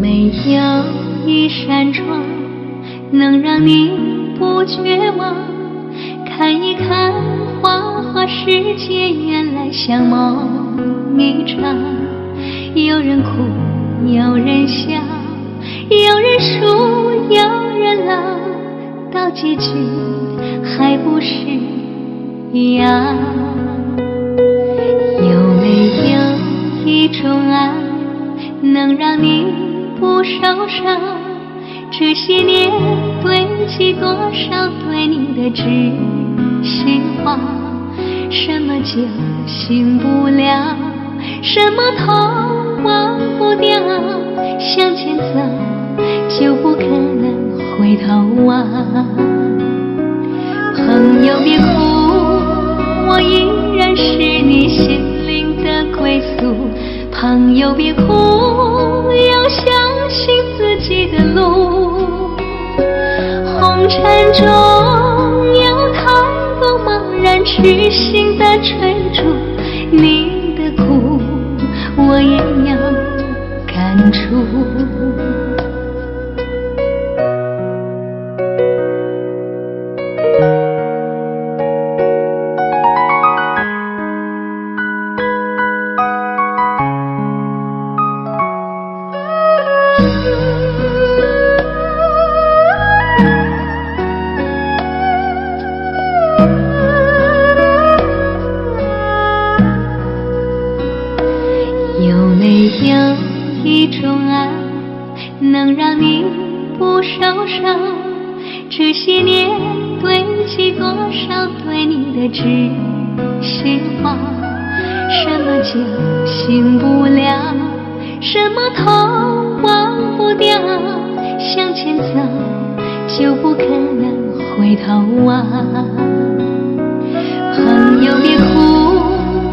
没有一扇窗能让你不绝望？看一看花花世界，原来像梦一场。有人哭，有人笑，有人输，有人老，到结局还不是一样。有没有一种爱能让你不受伤？这些年堆积多少对你的知心话？什么就醒不了，什么痛忘不掉，向前走就不可能回头望。朋友别哭，我依然是你心灵的归宿。朋友别哭，要相信自己的路。红尘中有太多茫然痴心的追逐，你的苦我也要感触。能让你不受伤，这些年堆积多少对你的知心话？什么就醒不了，什么痛忘不掉，向前走就不可能回头望。朋友别哭，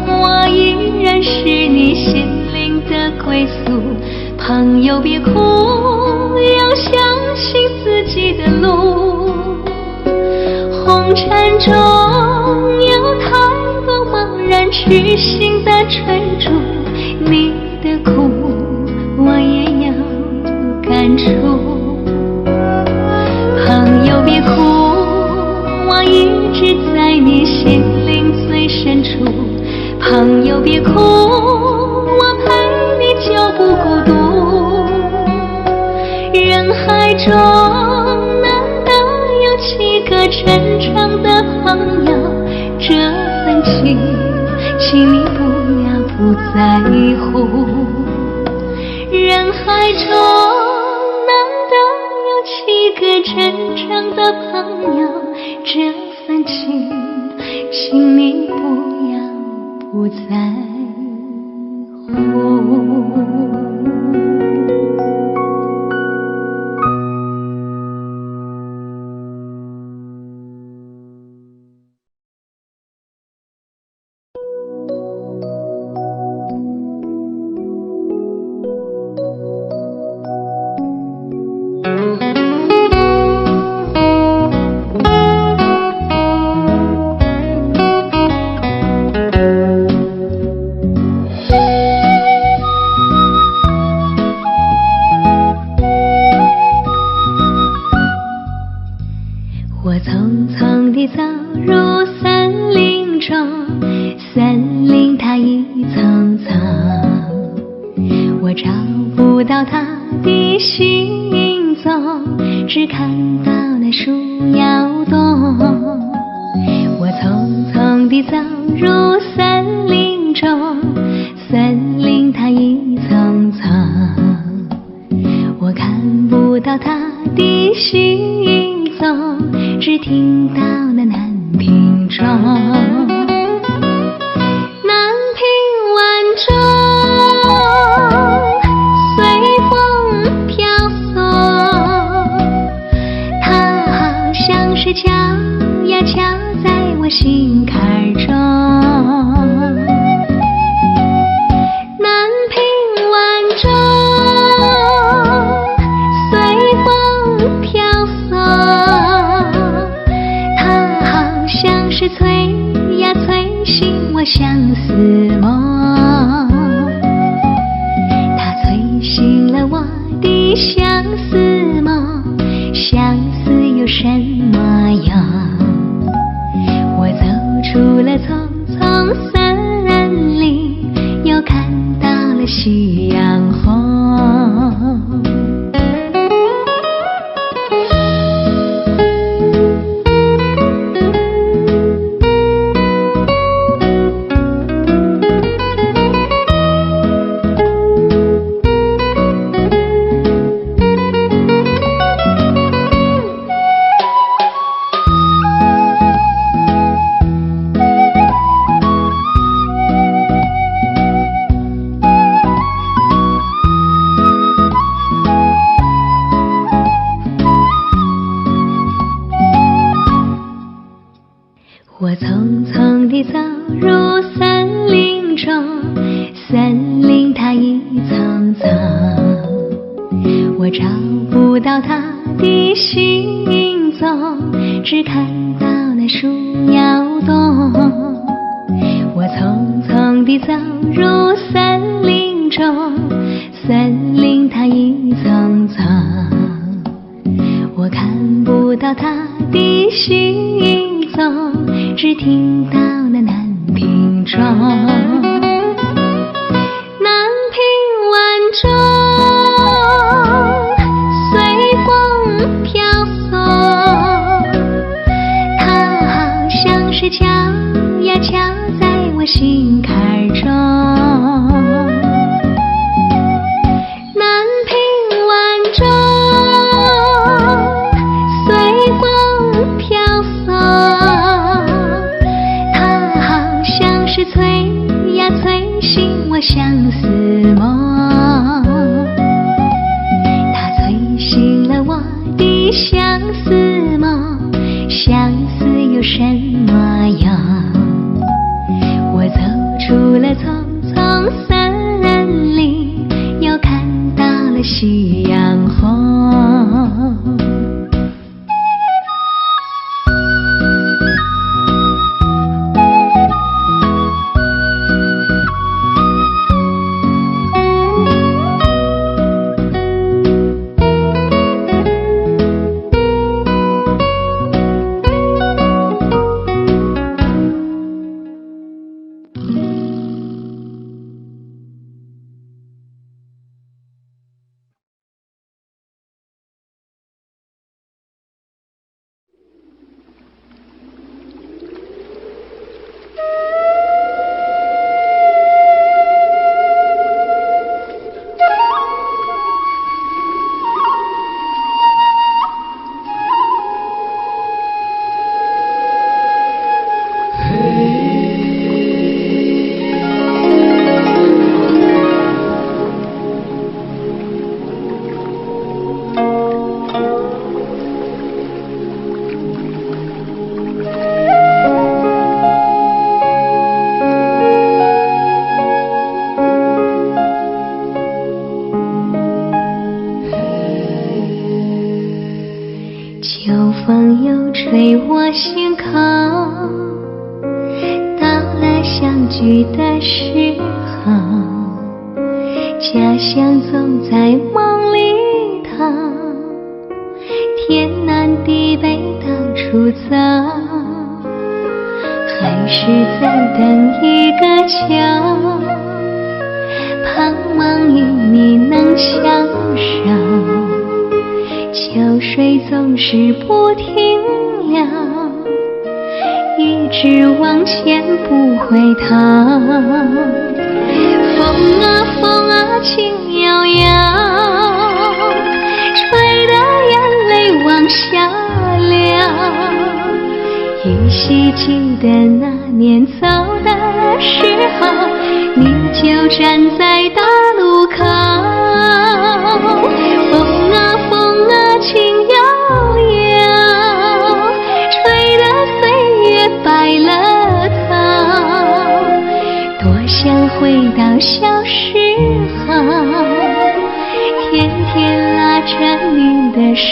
我依然是你心灵的归宿。朋友别哭，要相信自己的路。红尘中有太多茫然痴心的追逐，你的苦我也要感触。朋友别哭，我一直在你心灵最深处。朋友别哭，我陪你就不孤独。人海中难得有几个真诚的朋友，这份情请你不要不在乎。人海中难得有几个真诚的朋友，这份情请你不要不在乎。我匆匆地走入森林中，森林它一层层，我找不到它的行踪，只看到那树摇动。我匆匆地走入森林中，森林它一层层，我看不到它的行踪，只听到那南屏钟。南屏晚钟随风飘送，它好像是敲呀敲在我心坎中。南屏晚钟随风飘送，是催呀催醒我相思梦，它催醒了我的相思梦，相思有什么用？我走出了丛丛森林，又看到了夕阳红。我匆匆地走入森林中，森林它一层层，我找不到它的行踪，只看到那树摇动。我匆匆地走入森林中，森林它一层层，我看不到它的行踪，只听到那南屏钟。南屏晚钟随风飘送，它好像是敲呀敲在我心坎中。南屏晚钟随风飘送，是催呀催醒我相思梦，它催醒了我的相思梦，相思有什么用？我走出了丛丛森林，又看到了夕阳红。秋风又吹我心口，到了相聚的时候，家乡总在梦里头，天南地北到处走，还是在等一个秋，盼望与你能相守。秋水总是不停留，一直往前不回头。风啊风啊轻悠悠，吹得眼泪往下流。依稀记得那年走的时候，你就站在大路口。风啊风啊轻悠悠，吹得岁月白了头。多想回到小时候，天天拉着你的手。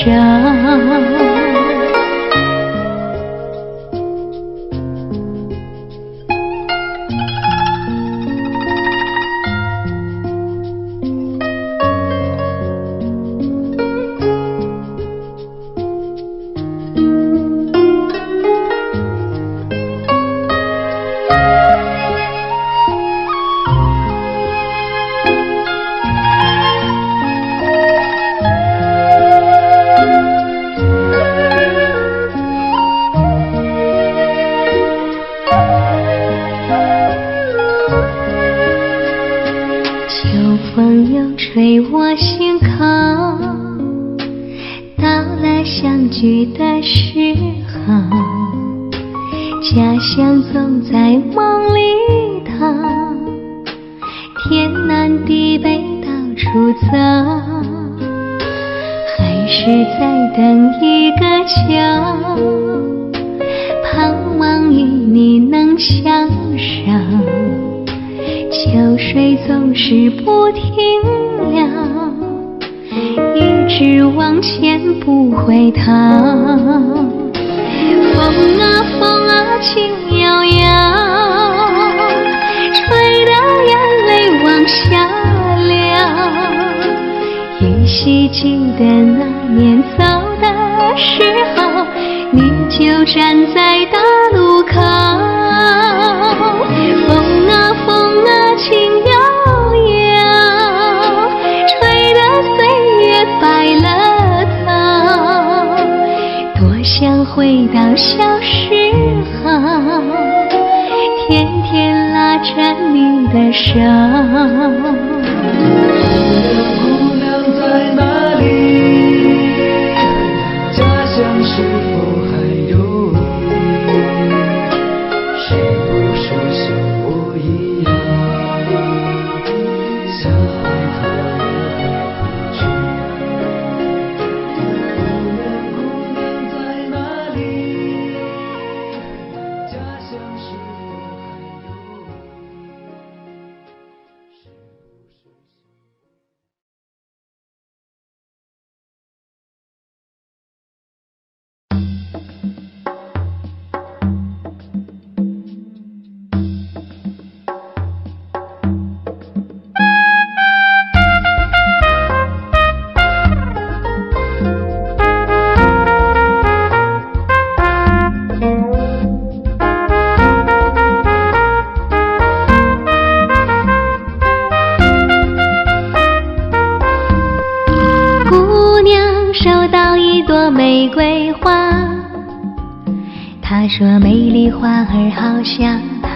相聚的时候，家乡总在梦里头，天南地北到处走，还是在等一个秋，盼望与你能相守，秋水总是不停留，一直往前不回头。风啊风啊轻摇摇，吹得眼泪往下流。依稀记得那年走的时候，你就站在大路口。风啊风啊轻摇摇，吹得岁月白了头。多想回到小时候，天天拉着你的手。姑娘在哪里？家乡是否还有你？是不是像我一样，想回头也回不去？姑娘在哪里？家乡是否还有你？是不是像姑娘收到一朵玫瑰花，她说美丽花儿好像她，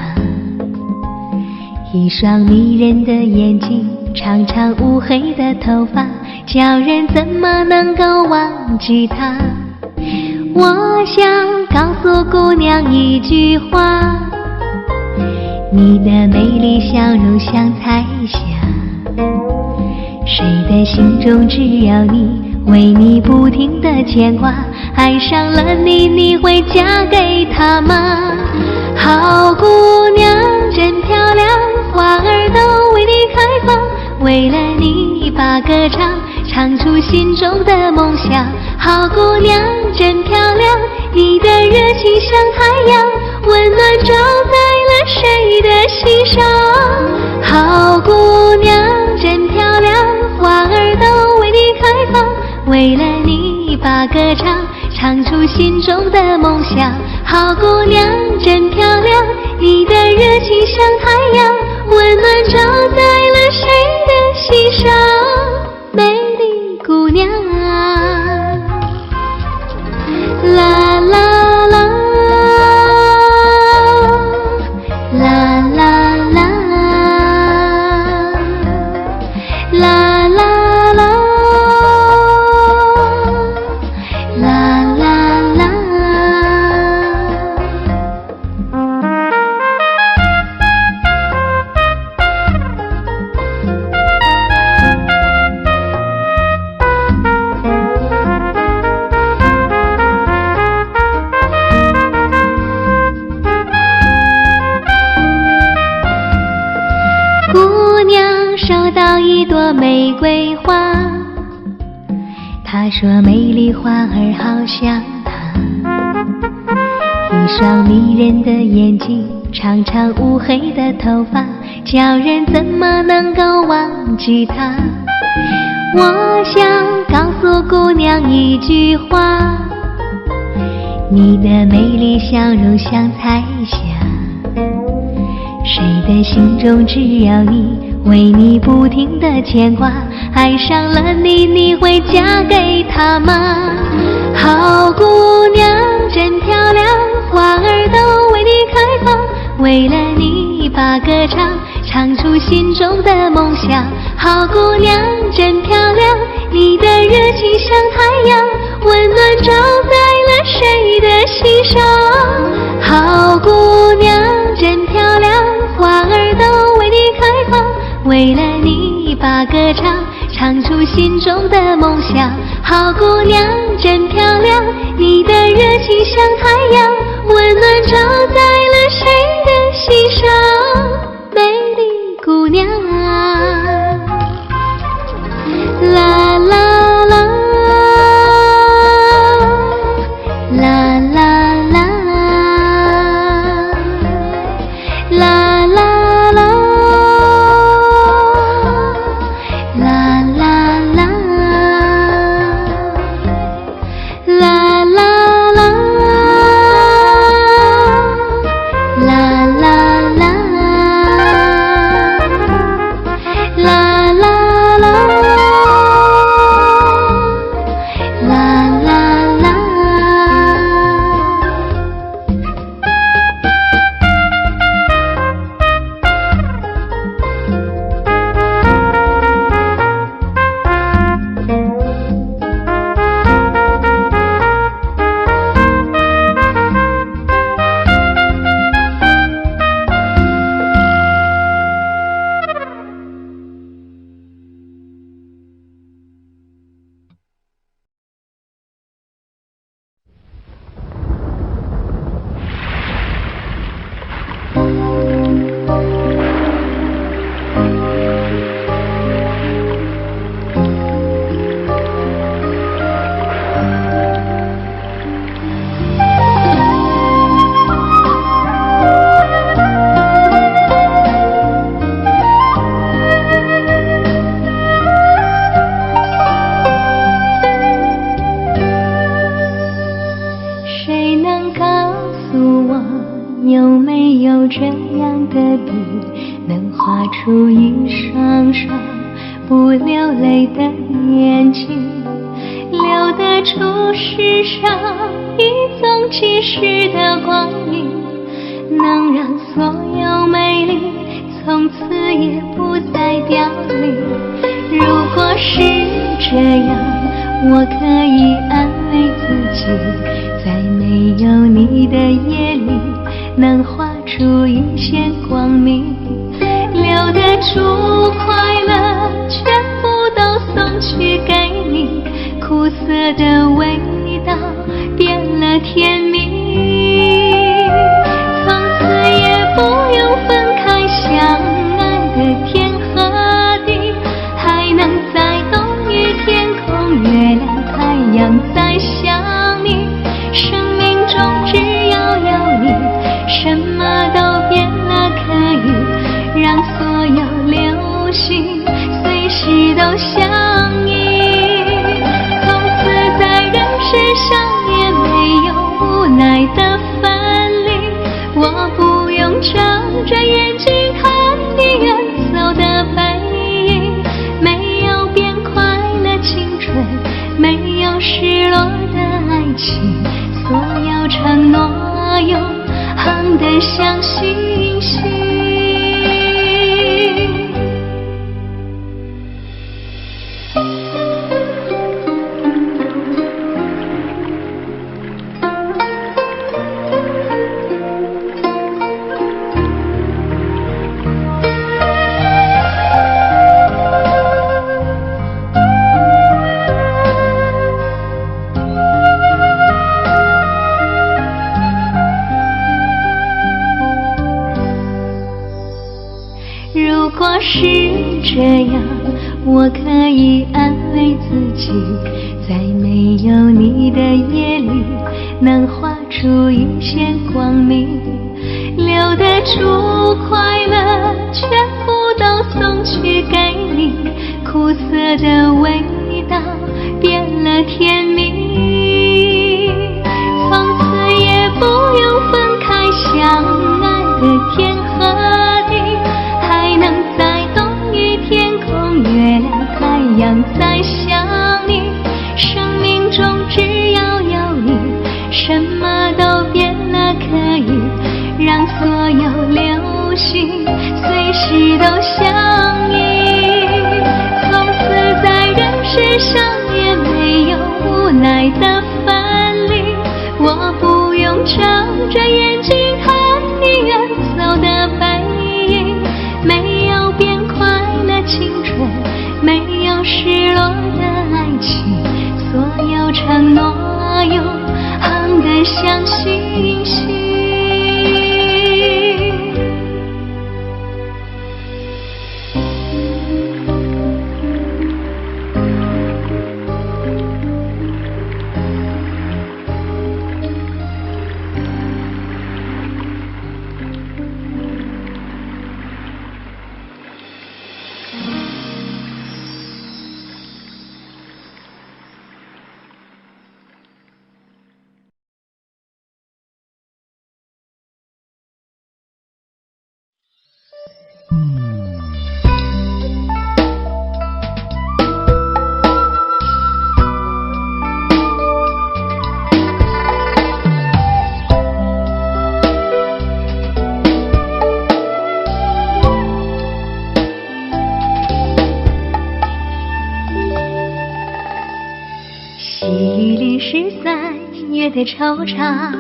一双迷人的眼睛，长长乌黑的头发，叫人怎么能够忘记她？我想告诉姑娘一句话，你的美丽笑容像彩霞，谁的心中只有你，为你不停地牵挂，爱上了你，你会嫁给他吗？好姑娘真漂亮，花儿都为你开放，为了你把歌唱，唱出心中的梦想。好姑娘真漂亮，你的热情像太阳，温暖照在了谁的心上。好姑娘真漂亮，花儿都为你开放，为了你把歌唱，唱出心中的梦想。好姑娘真漂亮，你的热情像太阳，温暖照在了谁的心上。美丽姑娘啊，啦啦啦，啦啦啦，啦啦啦，啦啦啦。姑娘收到一朵玫瑰花，她说美丽花儿好像她，一双迷人的眼睛，长长乌黑的头发，叫人怎么能够忘记她？我想告诉姑娘一句话，你的美丽笑容像彩霞，谁的心中只有你，为你不停地牵挂，爱上了你，你会嫁给他吗？好姑娘真漂亮，花儿都为你开放，为了你把歌唱，唱出心中的梦想。好姑娘真漂亮，你的热情像太阳，温暖照在了谁的心上。好姑娘真漂亮，花儿都为你开放，为了你把歌唱，唱出心中的梦想。好姑娘真漂亮，你的热情像太阳，温暖照在了谁的心上。美丽姑娘啊，啦啦啦，啦啦啦，啦啦啦，啦啦啦，啦啦啦，啦啦啦。有没有这样的笔，能画出一双双不流泪的眼睛，留得出世上一纵即逝的光阴，能让所有美丽从此也不再凋零。如果是这样，我可以安慰自己，在没有你的夜里能画出一线光明，留得住快乐全部都送去给你，苦涩的味道变了甜蜜，从此也不用分开，相爱的天和地，还能在冬雨天空，月亮太阳在想你，生命中只要有你，什么都变了，可以让所有流星随时都相依，从此在人世上也没有无奈的分离，我不用睁着眼睛看你远走的背影，没有变快乐青春，没有失落的爱情，所有承诺永恒的像星星。如果是这样，我可以安慰自己，在没有你的夜里能画出一线光明，留得住快乐全部都送去给你，苦涩的味道变了甜蜜，从此也不用分开，相爱的天和地，还能在冬雨天空，月亮太阳在想你，生命中只要有你，什么都变了，可以让所有流星随时都相依，从此在人世上也没有无奈着眼睛看你远走的背影，没有变快乐青春，没有失落的爱情，所有承诺永恒的像星星。细雨淋湿3月的惆怅，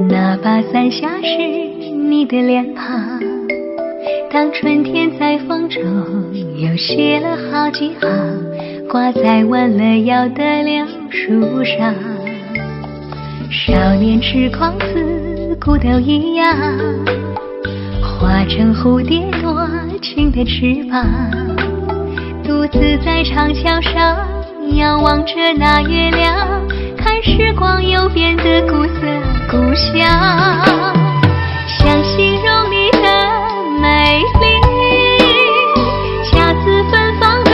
那把伞下是你的脸庞。当春天在风中又写了好几行，挂在弯了腰的柳树上。少年痴狂似骨头一样，化成蝴蝶多情的翅膀，独自在长桥上遥望着那月亮，看时光又变得古色古香。想形容你的美丽，恰似芬芳的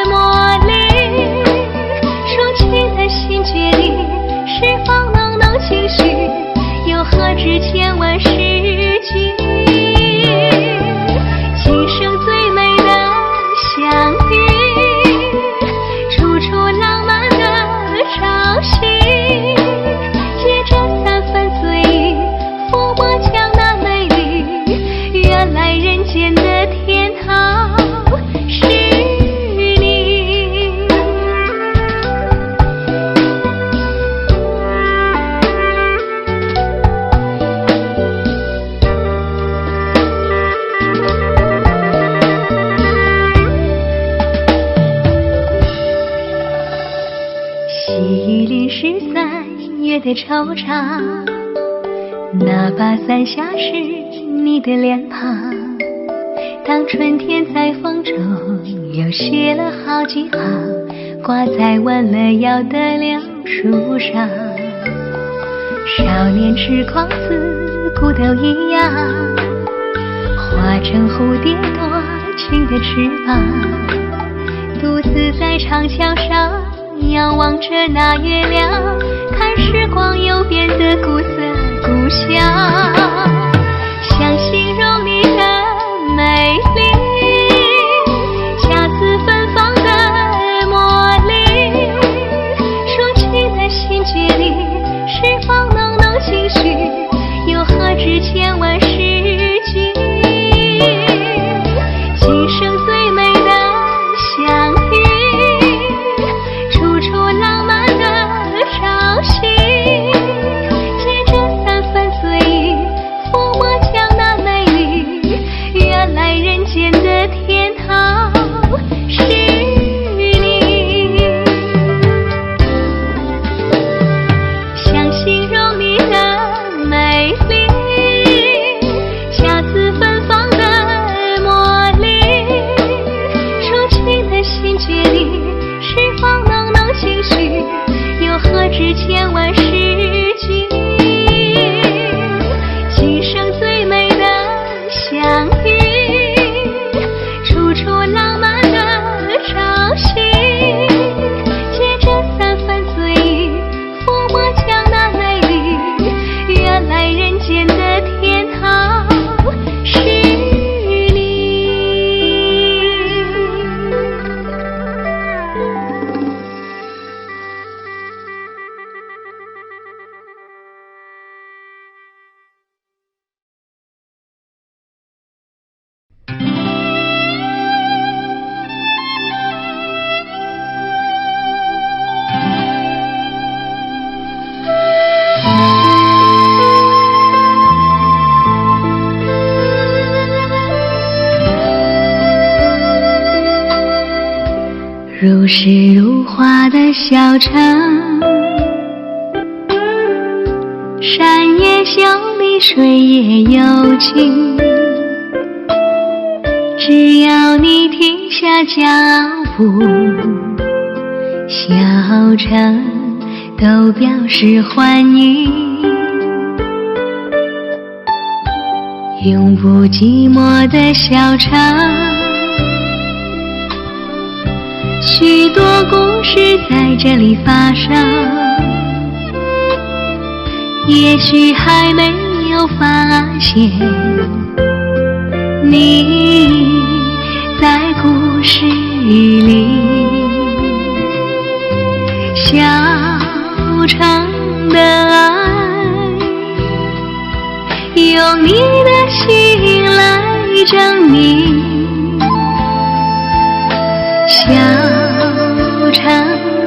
茉莉，抒情的心结里是否能情绪，又何止千万世纪。今生最美的相遇，朝夕，借着3分醉意，抚摸江南美丽。原来人间的天堂是你。细雨淋湿3月的惆怅，那把伞下是你的脸庞。当春天在风中又写了好几行，挂在弯了腰的柳树上。少年痴狂似骨头一样，化成蝴蝶多情的翅膀，独自在长桥上遥望着那月亮，看时光又变得古色古香。想形容你的美丽，恰似芬芳的茉莉，抒情的心结里是否能情绪，又何止千万世纪。今生最美的相遇，处处浪漫的朝夕，借着3分醉意，如诗如画的小城，山也秀丽，水也有情。只要你停下脚步，小城都表示欢迎。永不寂寞的小城，许多故事在这里发生，也许还没有发现，你在故事里。小城的爱，用你的心来证明。小城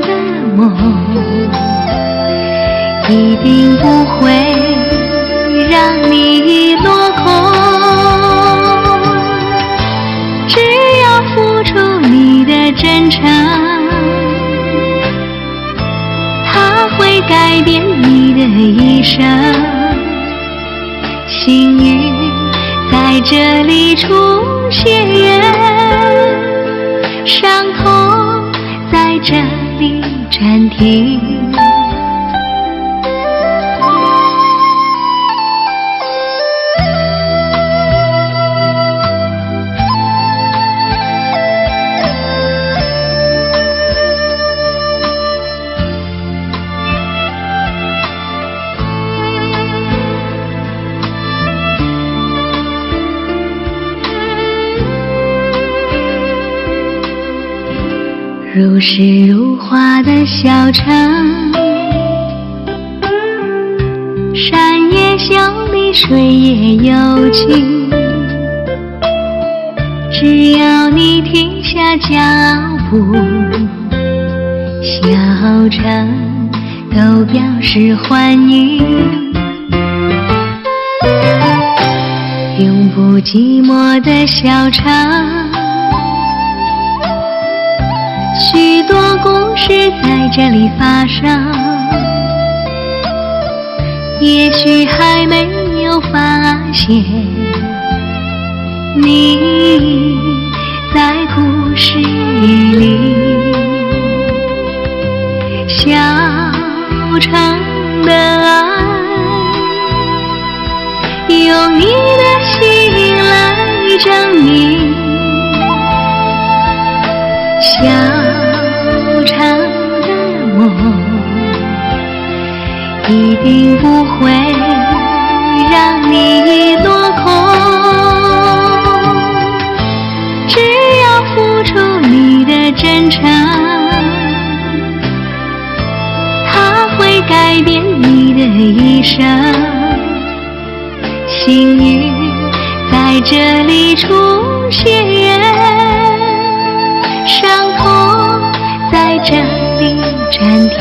的梦一定不会让你落空，只要付出你的真诚，它会改变你的一生。幸运在这里出现，伤痛在这里暂停。如诗如画的小城，山也秀丽，水也有情。只要你停下脚步，小城都表示欢迎。永不寂寞的小城，许多故事在这里发生，也许还没有发现，你在故事里。小城的爱，用你的心来证明。小城的梦一定不会让你落空，只要付出你的真诚，它会改变你的一生。幸运在这里出现，伤痛在这里暂停。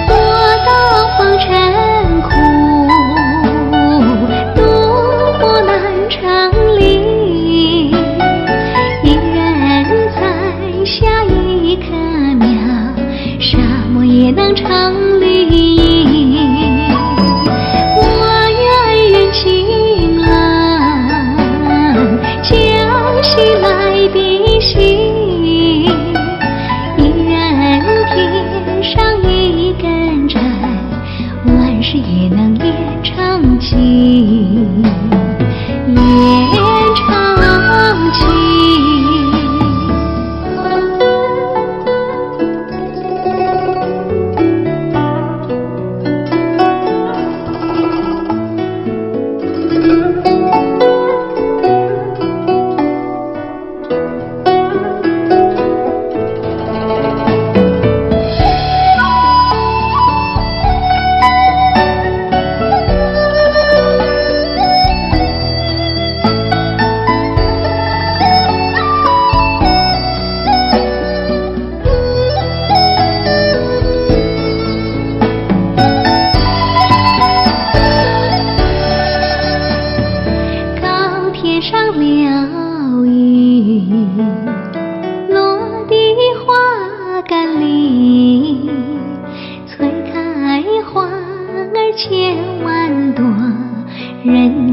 我到风尘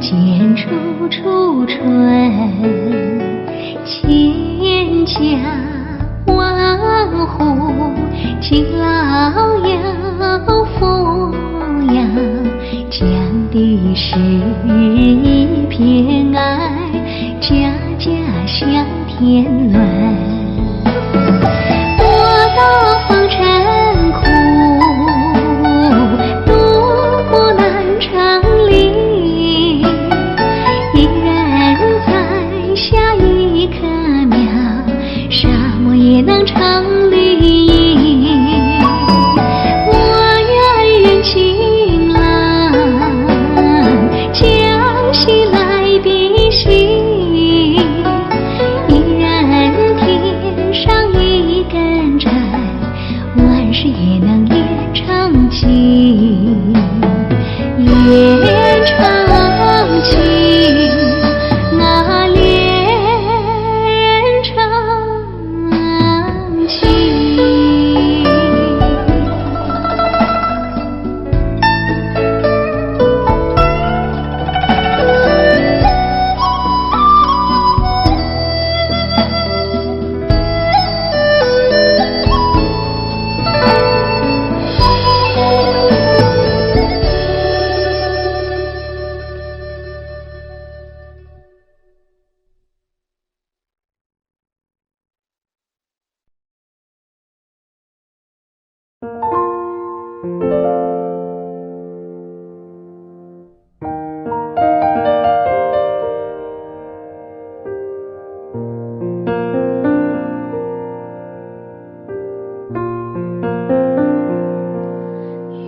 见处处春，千家万户敬老要抚养，讲的是一片爱，家家乡天伦。我到访尘苦，独步南长岭，一人栽下一棵苗，沙漠也能成绿荫。我愿缘情郎，将西来比心，一人添上一根柴，万事也能连成情，连成情啊，连成情。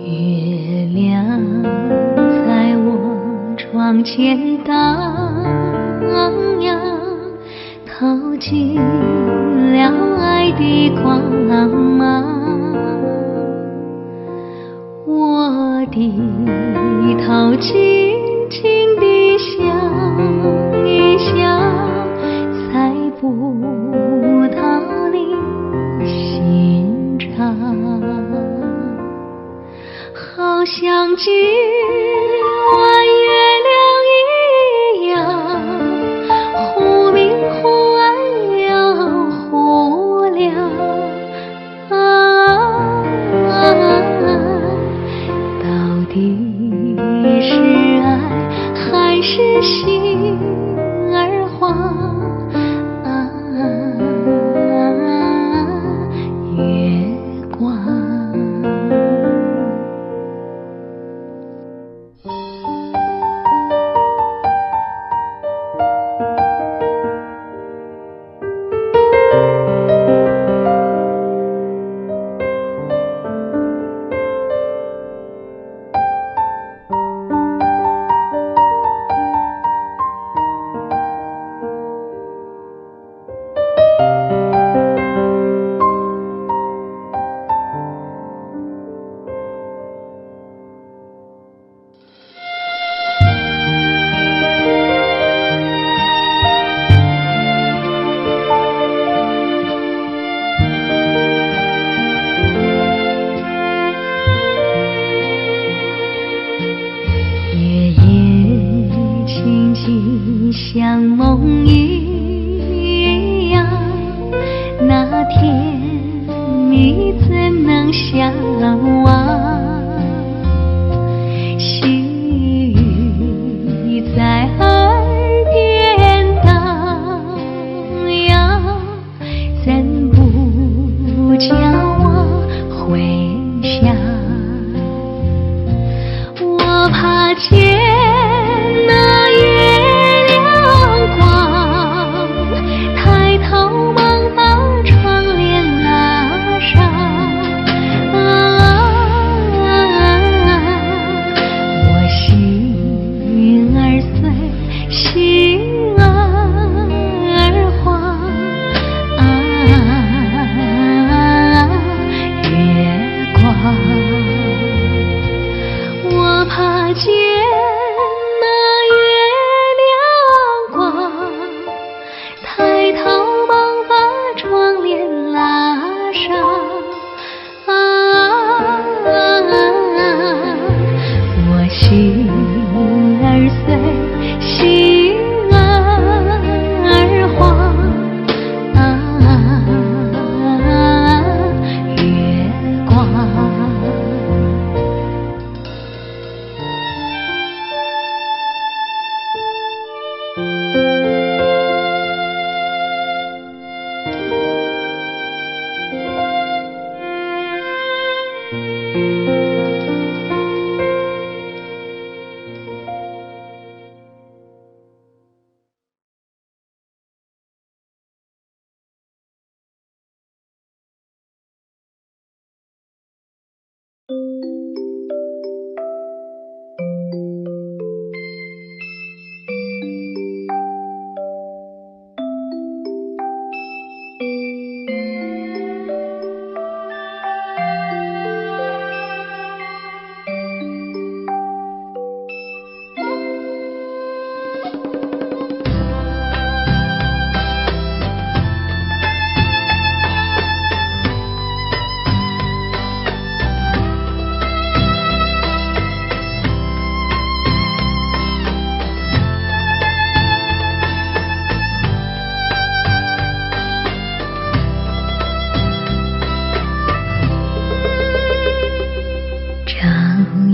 月亮在我窗前荡漾，透进了爱的光芒。我低头静静地想一想，猜不到你心肠。好像今晚月亮一样，忽明忽暗又忽亮到底是爱还是心儿慌月光。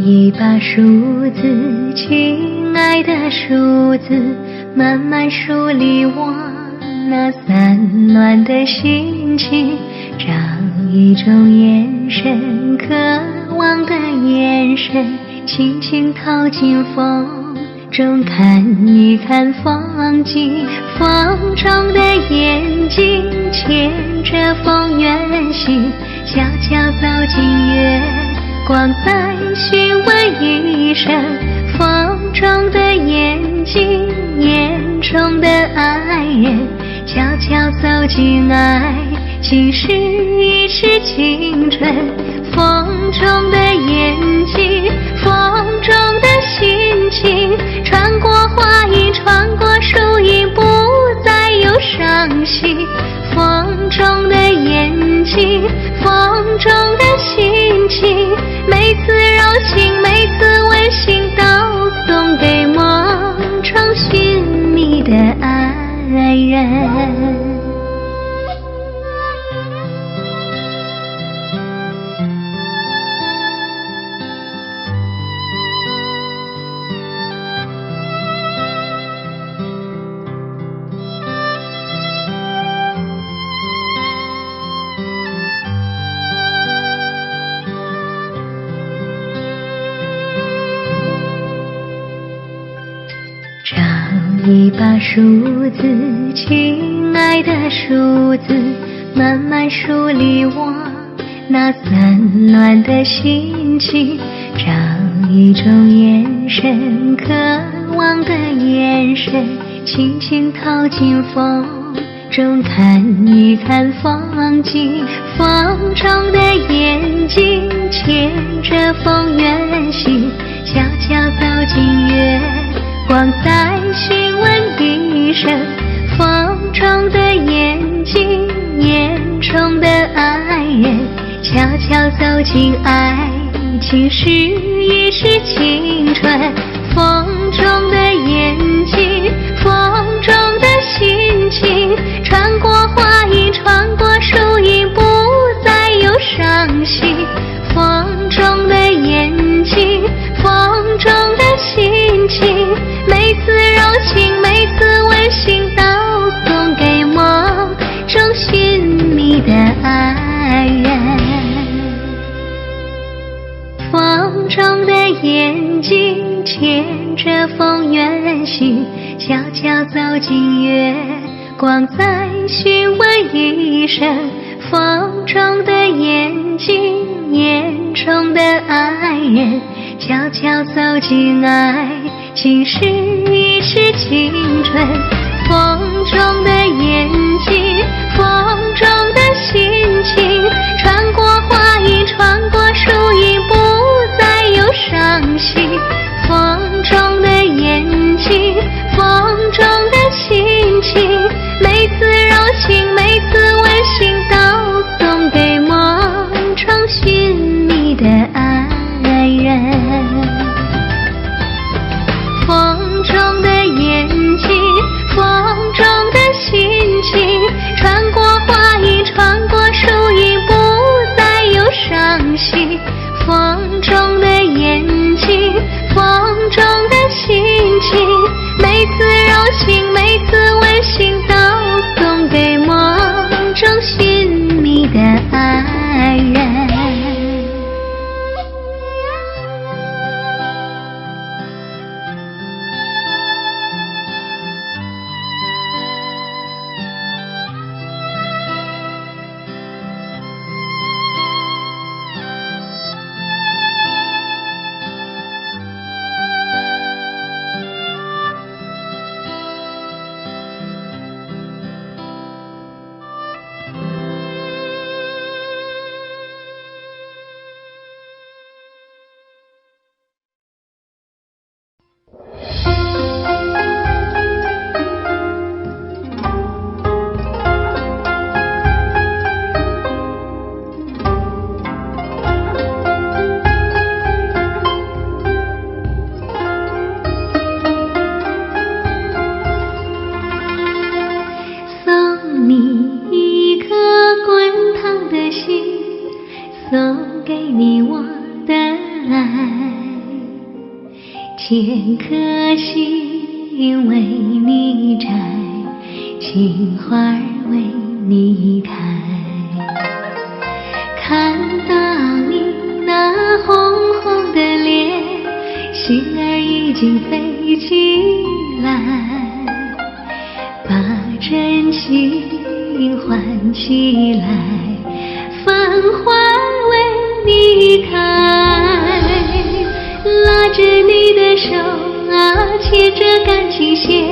一把梳子，亲爱的梳子，慢慢梳理我那散乱的心情。找一种眼神，渴望的眼神，轻轻掏进风中看一看风景。风中的眼睛牵着风远行，悄悄走进月光，再询问一声。风中的眼睛，眼中的爱人，悄悄走进爱情，试一试青春。风中的眼睛，风中的心情，穿过花影，穿过树影，不再有伤心。风中的眼睛，风中的心情，每次柔情，每次温馨，都送给梦中寻觅的爱人。找一把梳子，亲爱的梳子，慢慢梳理我那散乱的心情。找一种眼神，渴望的眼神，轻轻掏进风中看一看风景。风中的眼睛牵着风远行，悄悄走进月光，再询问一声。风中的眼睛，眼中的爱人，悄悄走进爱情，试一试青春。风中的眼睛，风中的心情，穿过花影，穿过树影，不再有伤心。风中的眼睛，风中的心情，每次柔情，每次温馨，都送给梦中寻觅的爱人。风中的眼睛牵着风远行，悄悄走进月光，再询问一声。风中的眼睛，眼中的爱人，悄悄走进爱情，试一试青春。风中的眼睛，风中的心情，穿过花影，穿过树影，不再有伤心。风中的眼睛，风中的心情，每次柔情，每次温馨，都送给梦中寻觅的爱人。风中的眼睛，风中的心情，穿过花影，穿过树影，不再有伤心。风中的眼睛，风中的心情，每次柔情，千颗心为你摘，心花儿为你开。看到你那红红的脸，心儿已经飞起来，把真心唤起来，繁花为你开。拉着你的手啊，牵着感情线，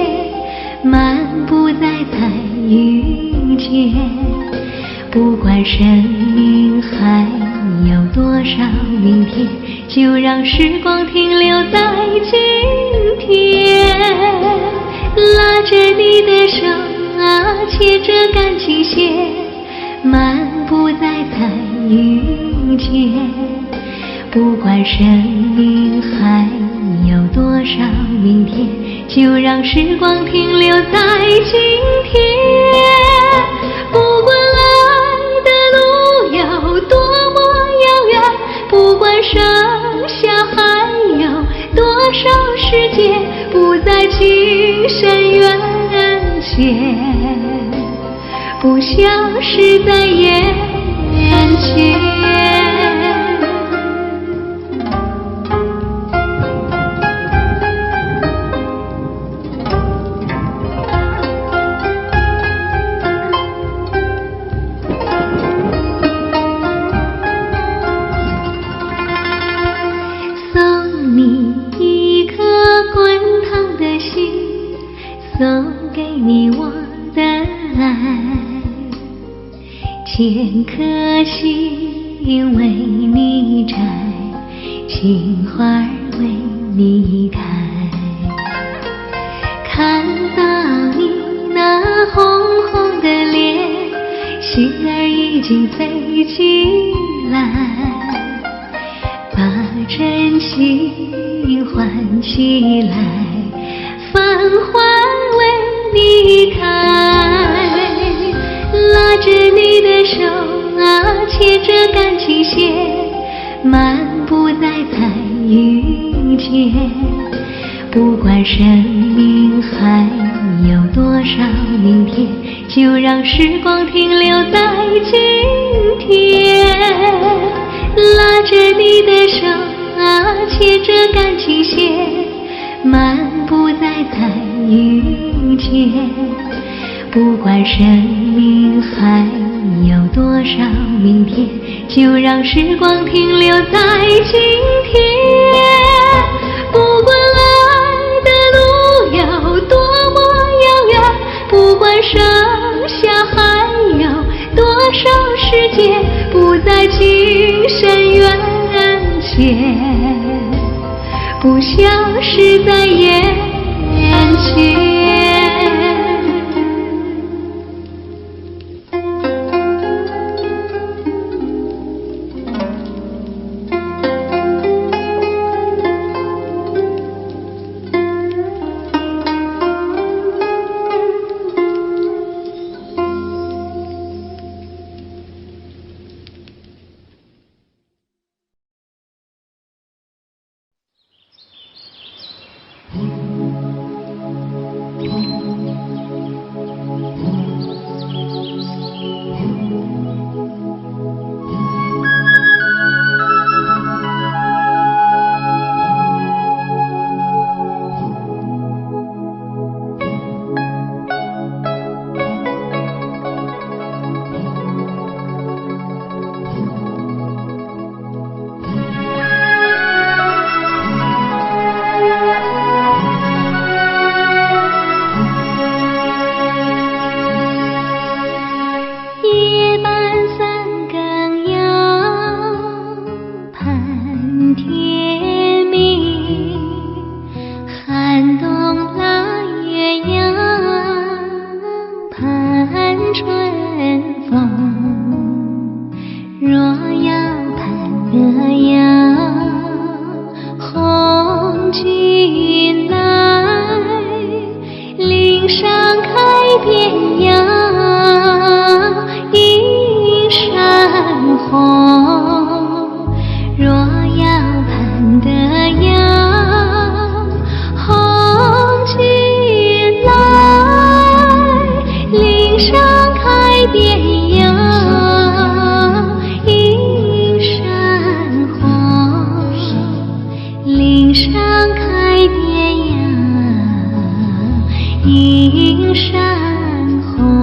漫步在彩云间。不管生命还有多少明天，就让时光停留在今天。拉着你的手啊，牵着感情线，漫步在彩云间。不管生命还有多少明天，就让时光停留在今天。不管爱的路有多么遥远，不管上下还有多少世界，不在情深缘浅，不消失在眼前。送给你我的爱，千颗心为你摘，心花儿为你开。看到你那红红的脸，心儿已经飞起来，把真心唤起来，繁花为你开。拉着你的手啊，牵着感情线，漫步在彩云间。不管生命还有多少明天，就让时光停留在今天。拉着你的手啊，牵着感情线，漫步在彩云间。不管生命还有多少明天，就让时光停留在今天。不管爱的路有多么遥远，不管上下还有多少世界，不在情深缘浅，不消失在眼前。映山红。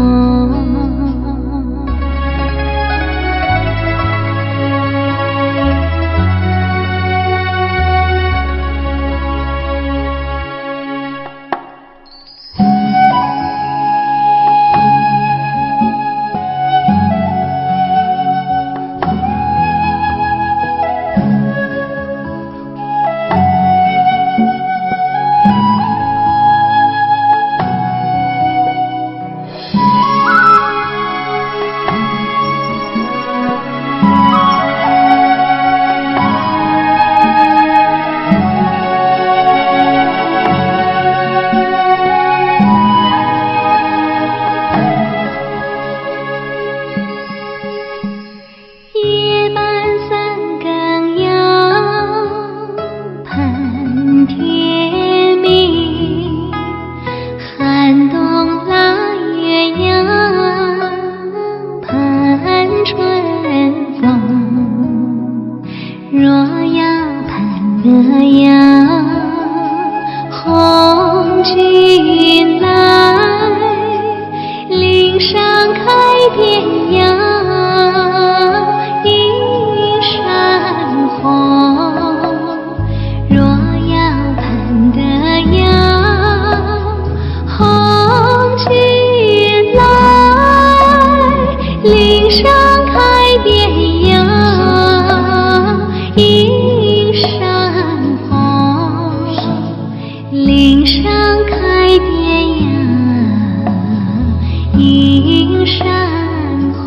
红军来，岭上开遍杨，映山红。若要盼得杨，红军来，岭上开遍杨，映山红。岭上开遍杨，映山红。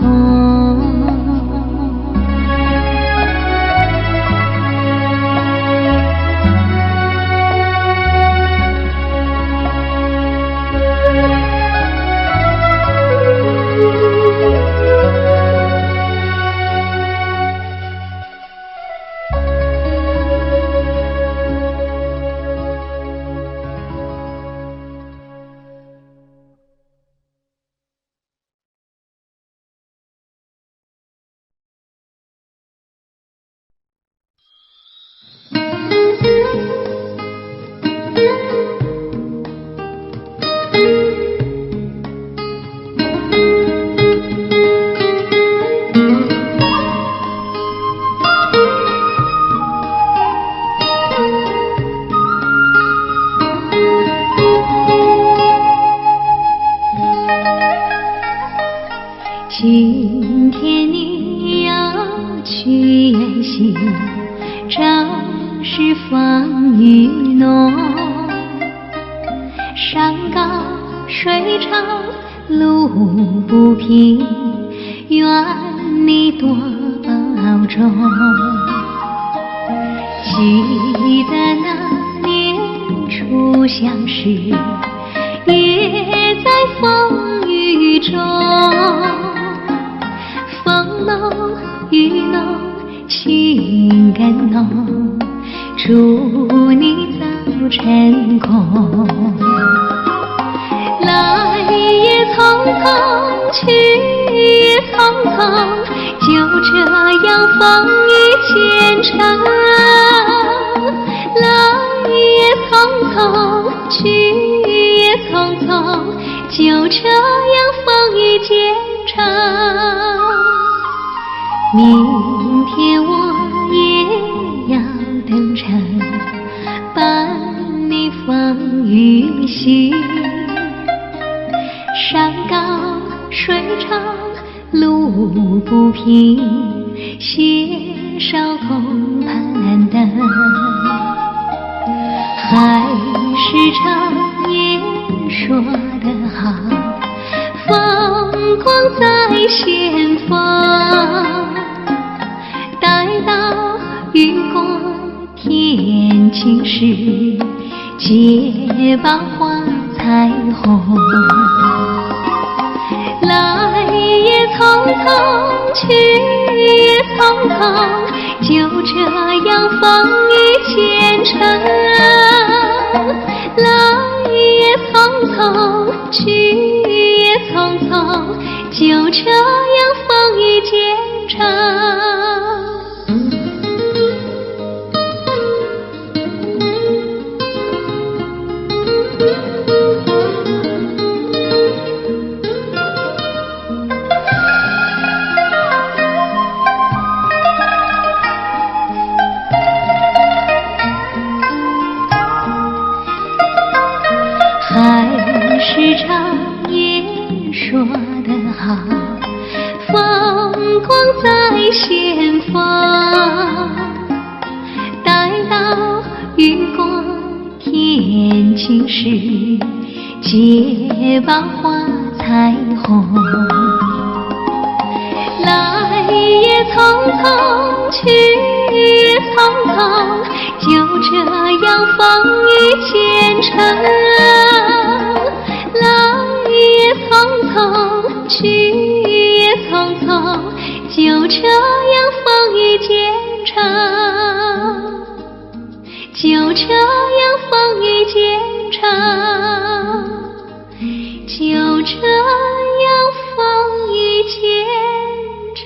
今天你要去远行，正是风雨浓，山高水长路不平，愿你多保重。记得那年初相识，也在风雨中，风浓雨浓情更浓，祝你早成功。来也匆匆，去也匆匆，就这样风雨兼程。来也匆匆，去也匆匆，就这样风雨兼程。明天我也要登城，伴你风雨行。山高水长路不平，携手共攀登。海誓长言说得好，风光在前方。待到云过天晴时，结伴花彩虹。来也匆匆，去也匆匆，就这样风雨兼程。来也匆匆，去也匆匆，就这样风雨兼程。市长也说得好，风光在前方，待到雨过天晴时，结伴花彩虹。来也匆匆，去也匆匆，就这样风雨兼程。来也匆匆，去也匆匆，就这样风雨兼程。就这样风雨兼程，就这样风雨兼程。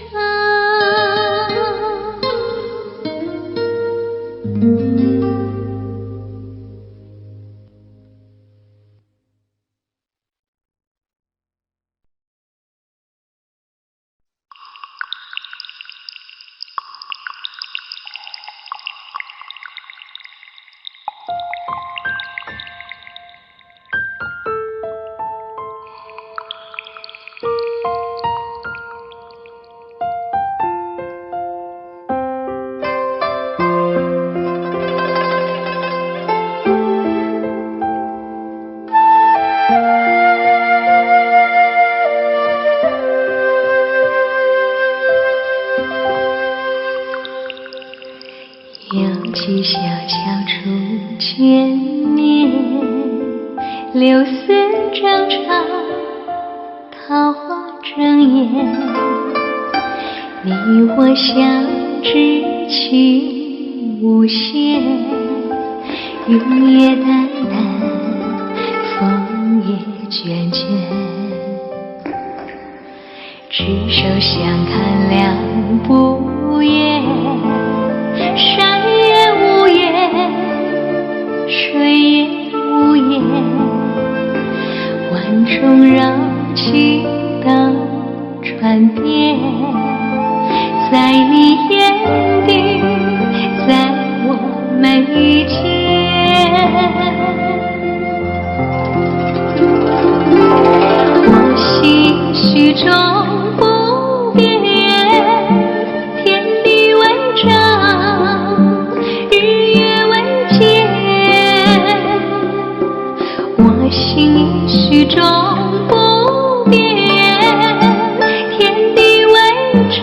又起小桥初见面，柳丝正长，桃花争艳。你我相知情无限，云也淡淡，风也卷卷。执手相看两不厌，山也无言，水也无言，万众绕膝等船边，在你眼底，在我眉间。我心绪中不变，天地为证，日月为鉴。我心绪中不变，天地为证，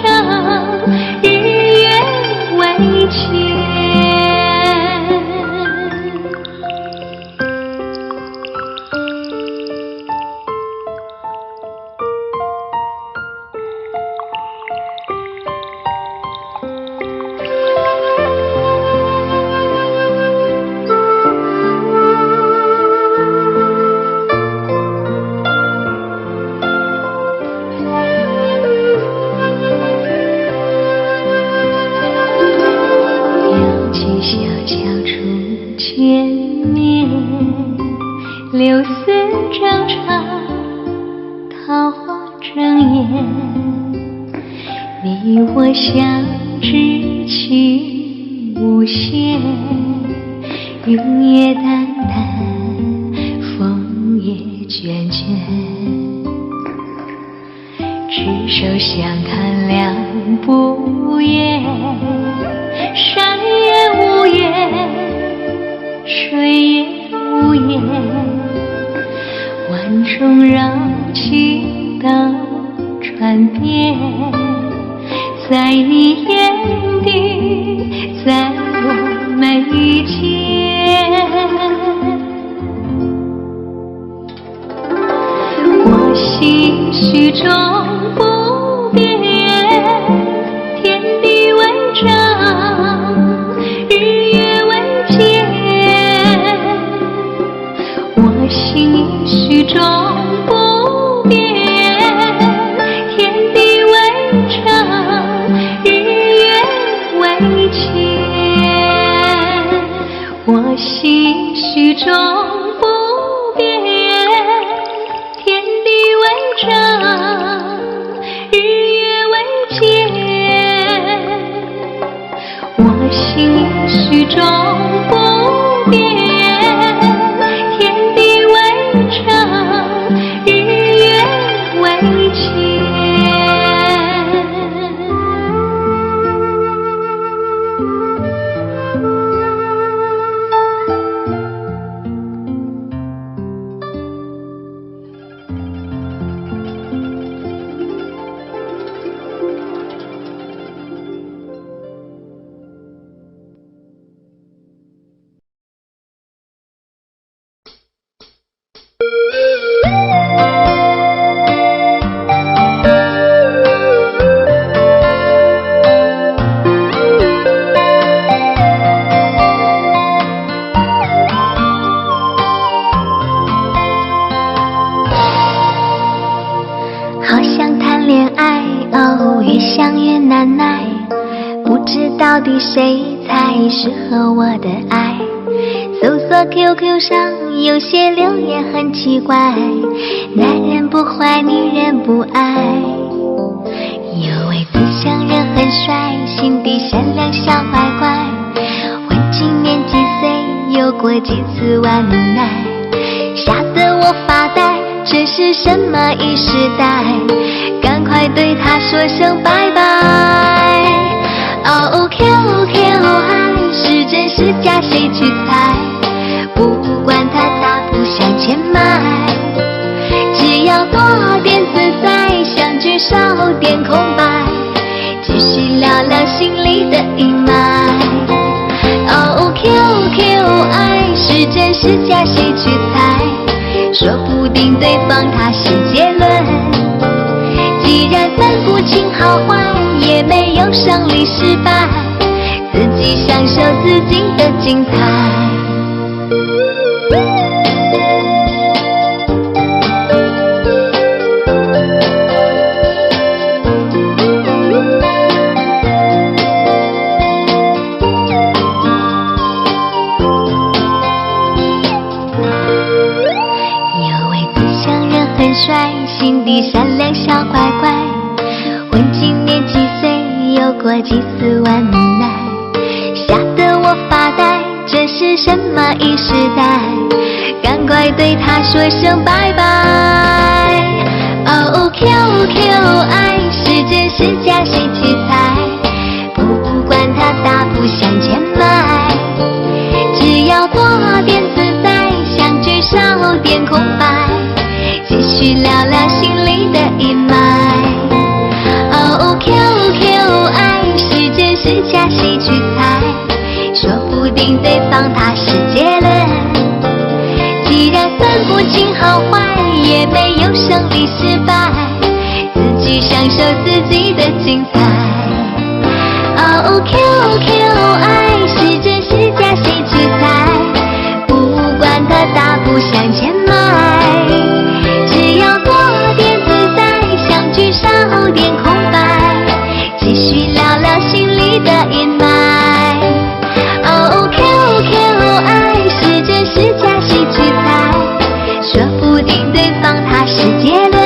日月为鉴。柳丝正长，桃花争艳。你我相知情无限，云也淡淡，风也卷卷。执手相看两不厌，山也无言，水也无言，万众绕膝等船边，在你眼底，在我眉间。我心绪中不变，天地为证，日月为鉴。我心绪中不变，天地为证，日月为鉴。我心绪中不变，天地为证，日月为鉴。我心绪中不变，天地为证。到底谁才适合我的爱？搜索 QQ 上有些留言很奇怪，男人不坏，女人不爱。有位慈祥人很帅，心地善良小乖乖，问今年几岁，有过几次晚奶，吓得我发呆，这是什么一时代？赶快对他说声拜拜。哦 QQ 爱是真是假谁去猜？不管他大步向前迈，只要多点自在，相聚少点空白，继续聊聊心里的阴霾。哦 QQ 爱是真是假谁去猜？说不定对方他是结论，既然分不清好坏，也没有胜利失败，自己享受自己的精彩。帅，心地善良小乖乖，问今年几岁，有过几次晚奶，吓得我发呆，这是什么一时代？赶快对他说声拜拜。哦 QQ 爱是真是假谁去猜？不管他大步向前迈，只要多点自在，相聚少点空白，继续聊聊心里的阴霾。哦 QQ 爱是真是假谁去猜？说不定对方他是结论，既然分不清好坏，也没有胜利失败，自己享受自己的精彩。哦 QQ 爱是真是假谁去猜？不管他大步向前迈，只要多点自在，相聚少点空白，继续聊聊心里的阴霾。哦 QQ 爱是真是假谁去猜？说不定对方他是结论，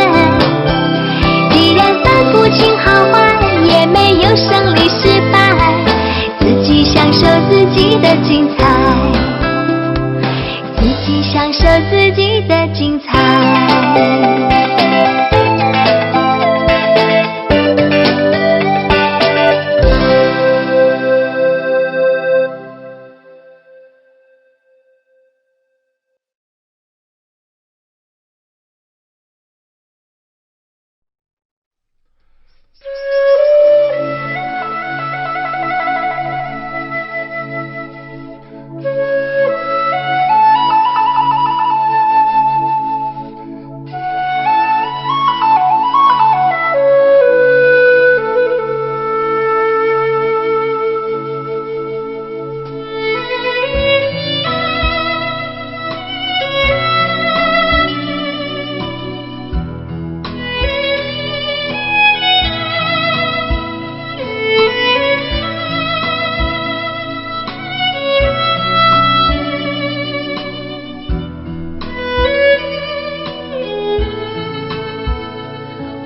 既然分不清好坏，也没有胜利失败，自己享受自己的精彩，自己享受自己的精彩。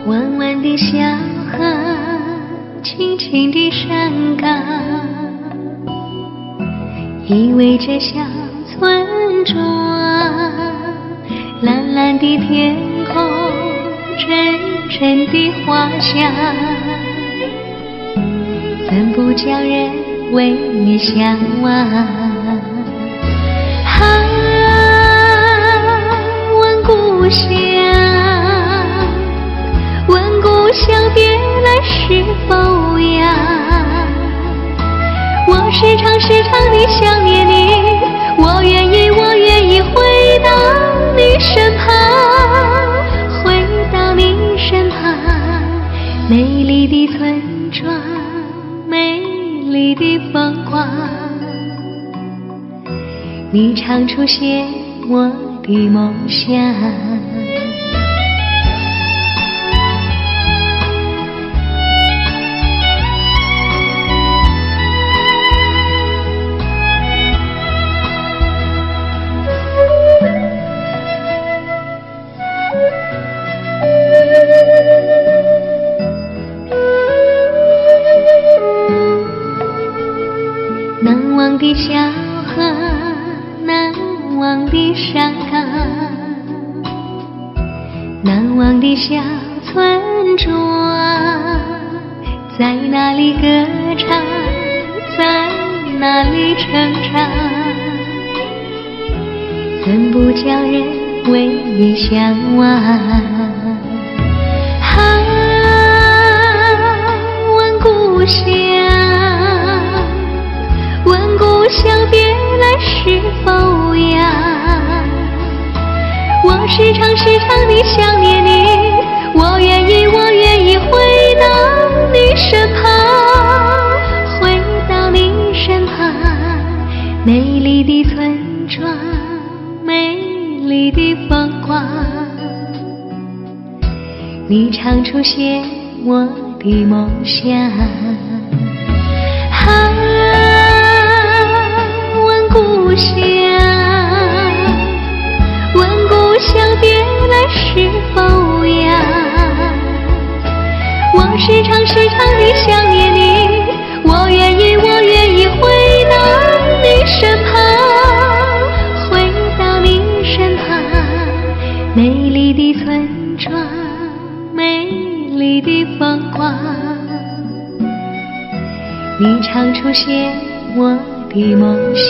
弯弯的小河，轻轻的山岗，依偎着小村庄。蓝蓝的天空，阵阵的花香，怎不叫人为你向往？啊，问故乡，问故乡别来是否呀？我时常地想念你，我愿意回到你身旁，回到你身旁。美丽的村庄，美丽的风光，你常出现我的梦乡。难忘的小村庄，在哪里歌唱，在哪里成长，怎不叫人为你向往？问故乡，问故乡别来是否呀？我时常地想念你，我愿意回到你身旁，回到你身旁。美丽的村庄，美丽的风光，你常出现我的梦想。问故乡，问故乡别来是否呀？我时常地想念你，我愿意回到你身旁，回到你身旁。美丽的村庄，美丽的风光，你常出现我的梦想。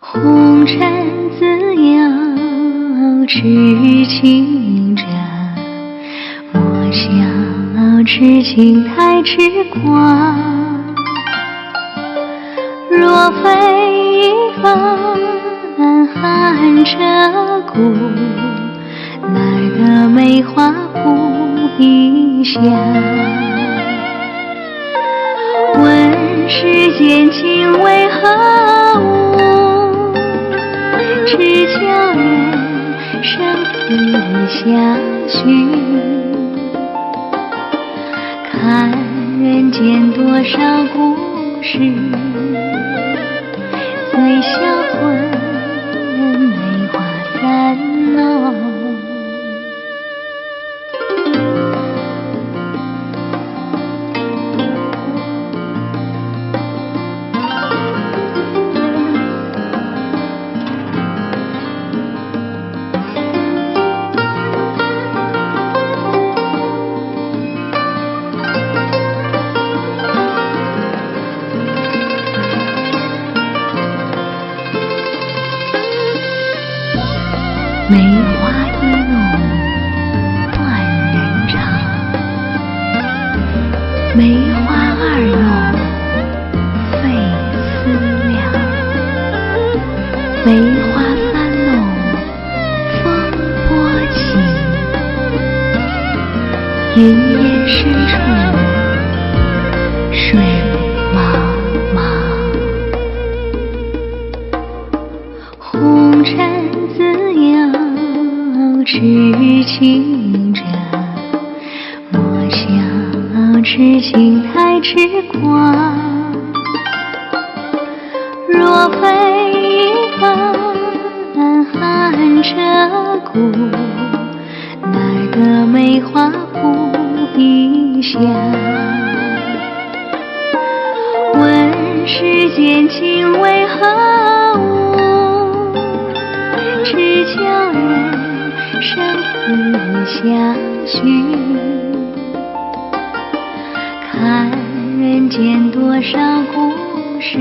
红尘自由痴情者，莫笑痴情太痴狂。若非一番寒彻骨，哪得梅花扑鼻香？问世间情为何物？只叫人生死相许。看人间多少故事，最销魂梅花三弄。梅花一弄断人肠，梅花二弄费思量，梅花三弄风波起，云烟深处水茫茫。红尘自由痴情者，莫笑痴情太痴狂。若非一番寒彻骨，响。问世间情为何物，只叫人生死相许。看人间多少故事，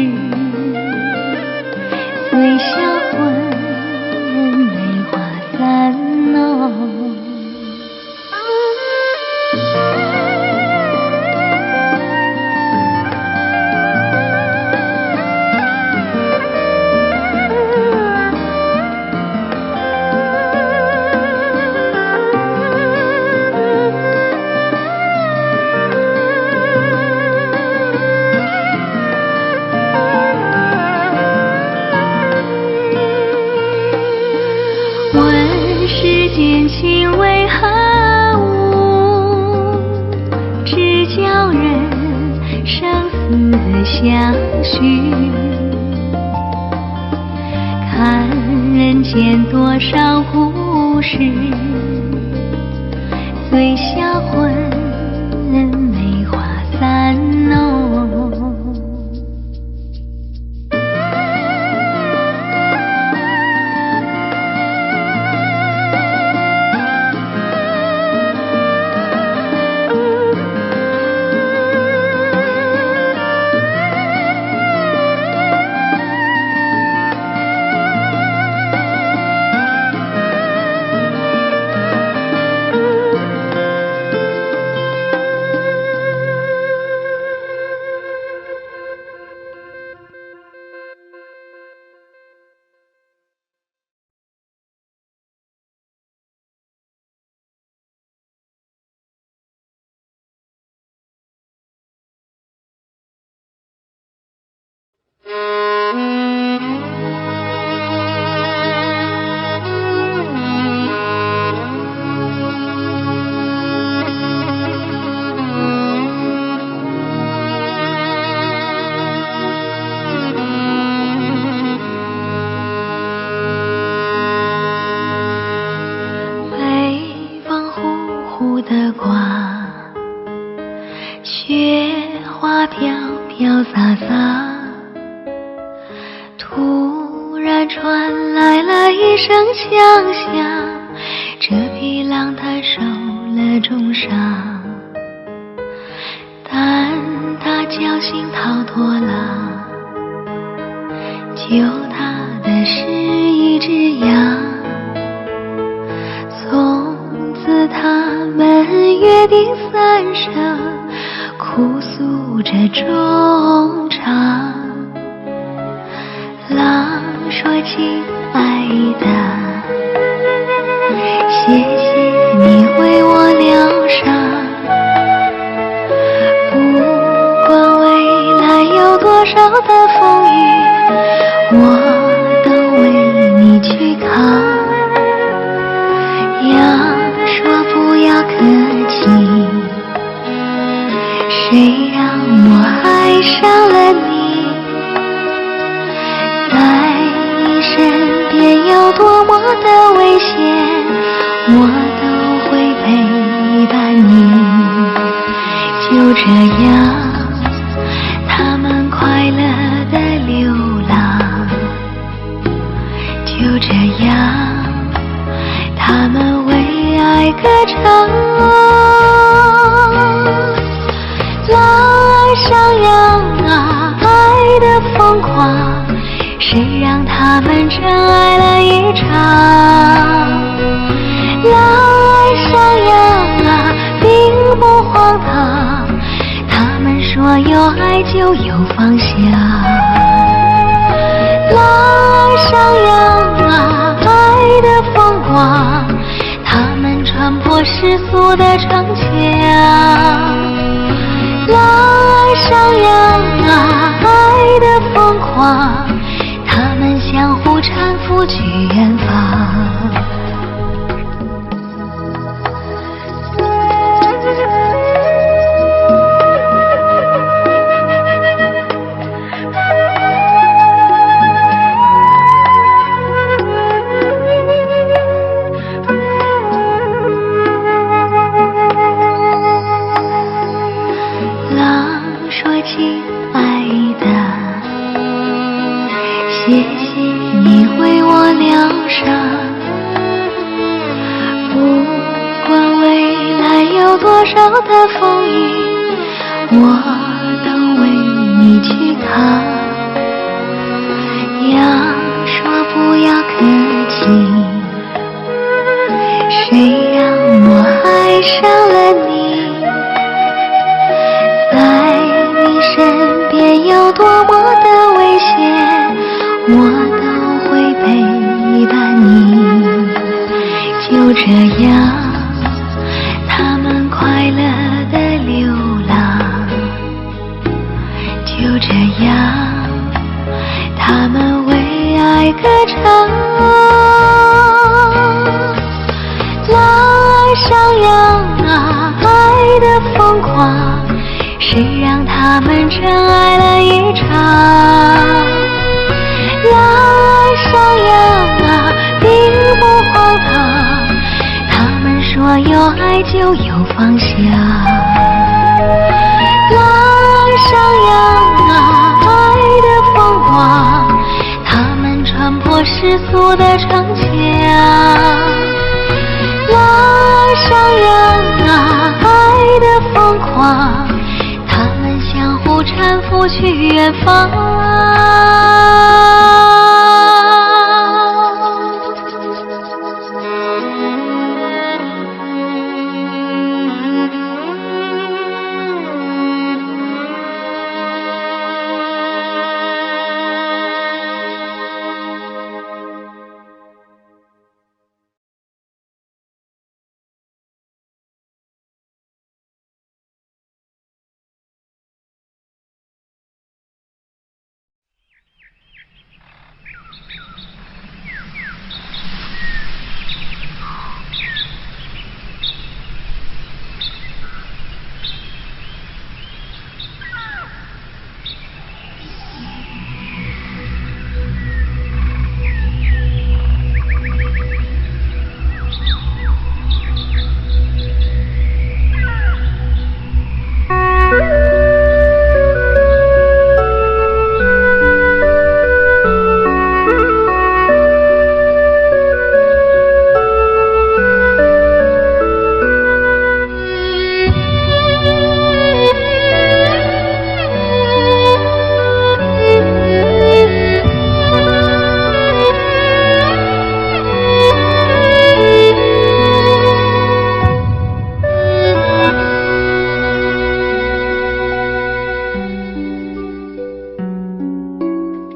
随销魂，梅花三弄。问世间情为何物，只叫人生死相许。看人间多少故事，随销魂，梅花三弄。的挂，雪花飘飘洒洒，突然传来了一声枪响，这匹狼它受了重伤，但它侥幸逃脱了，救它的是一只羊。从此他们约定三生，哭诉着衷肠。狼说：“亲爱的，谢谢你为我疗伤，不管未来有多少的风雨，我都为你去扛。”羊说：“不要客气，谁让我爱上了你？在你身边有多么的危险，我都会陪伴你。”就这样，他们快乐的流浪。就这样，他们为爱歌唱。狼爱上羊啊，爱的疯狂，谁让他们真爱了一场？狼爱上羊啊，并不荒唐，他们说有爱就有方向。狼爱上羊啊，爱的疯狂，他们穿破世俗的城墙。狼爱上羊啊，爱的疯狂，他们相互搀扶去远方。有多少的风雨，我都为你去扛。要说不要客气，谁让我爱上了你？在你身边有多么的危险，我都会陪伴你。就这样，他们快乐的流浪。就这样，他们为爱歌唱。浪儿上扬啊，爱的疯狂，谁让他们真爱了一场？浪儿上扬啊，并不荒唐，他们说有爱就有方向。浪儿上扬啊，爱的疯狂，他们穿破世俗的城墙。浪儿上扬啊，爱的疯狂，他们相互搀扶去远方。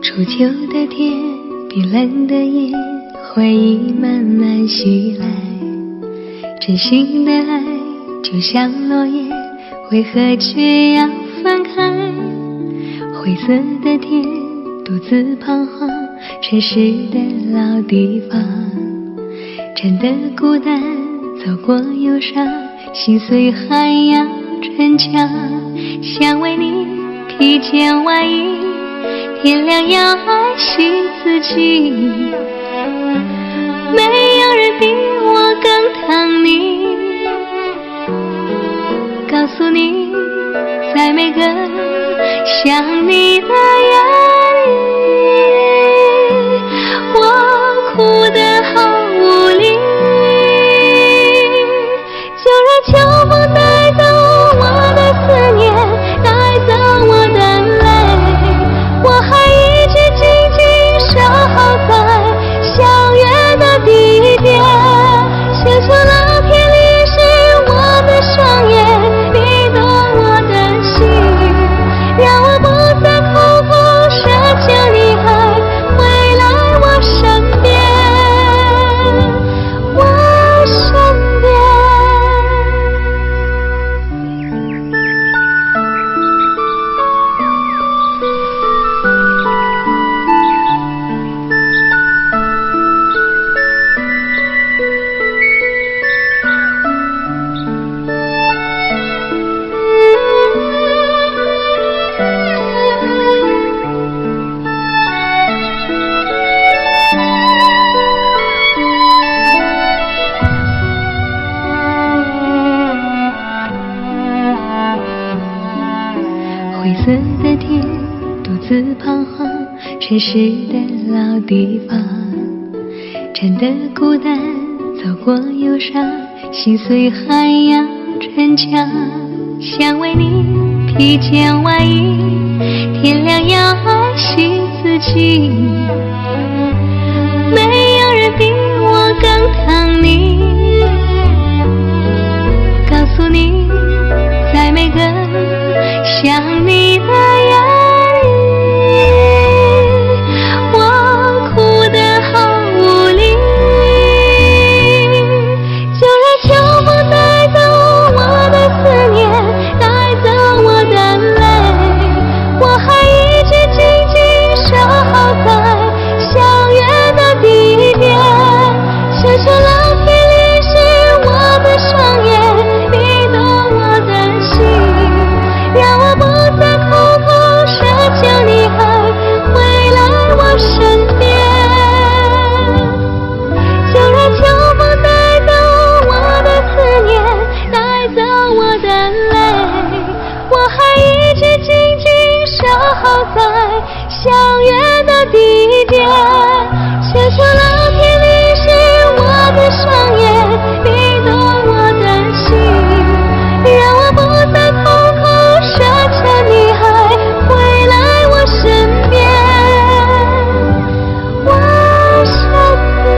初秋的天，冰冷的夜，回忆慢慢袭来。真心的爱就像落叶，为何却要分开？灰色的天，独自彷徨，城市的老地方，真的孤单，走过忧伤，心碎还要逞强，想为你披件外衣，天亮要爱惜自己，没有人比我更疼你。告诉你，在每个想你的夜里，我哭得好无力。就让秋风带走我的思念，带走我的泪，我还一直静静守候在相约的地点。求求老天淋湿我的双眼，你懂我的心，让我不再空空奢求你还回来我身边，我身边。灰色的天，独自彷徨，城市的老地方，真的孤单，走过忧伤，心碎还要逞强，想为你披件外衣，天亮要爱惜自己。没有人比我更疼你，告诉你，在每个想你的夜里，我哭得好无力。就让秋风带走我的思念，带走我的泪，我还一直紧紧守候在相约的地点。求求老天淋湿我的双眼，你懂我的心，让我不再空空奢求你还回来我身边。就让秋风带走我的思念，带走我的泪，我还一直紧紧守候在相约的地点。求求老天淋湿我的双眼，你懂我的心，让我不再空空奢求你还回来我身边，我身边。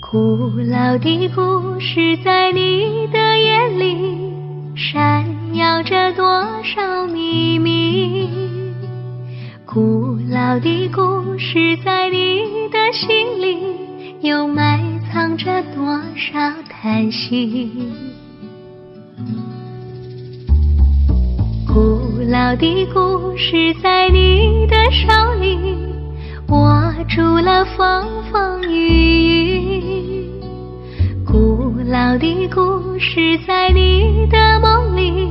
古老的故事在你的眼里闪耀着多少秘密，古老的故事在你的心里又埋藏着多少叹息。古老的故事在你的手里握住了风风雨雨，古老的故事在你的梦里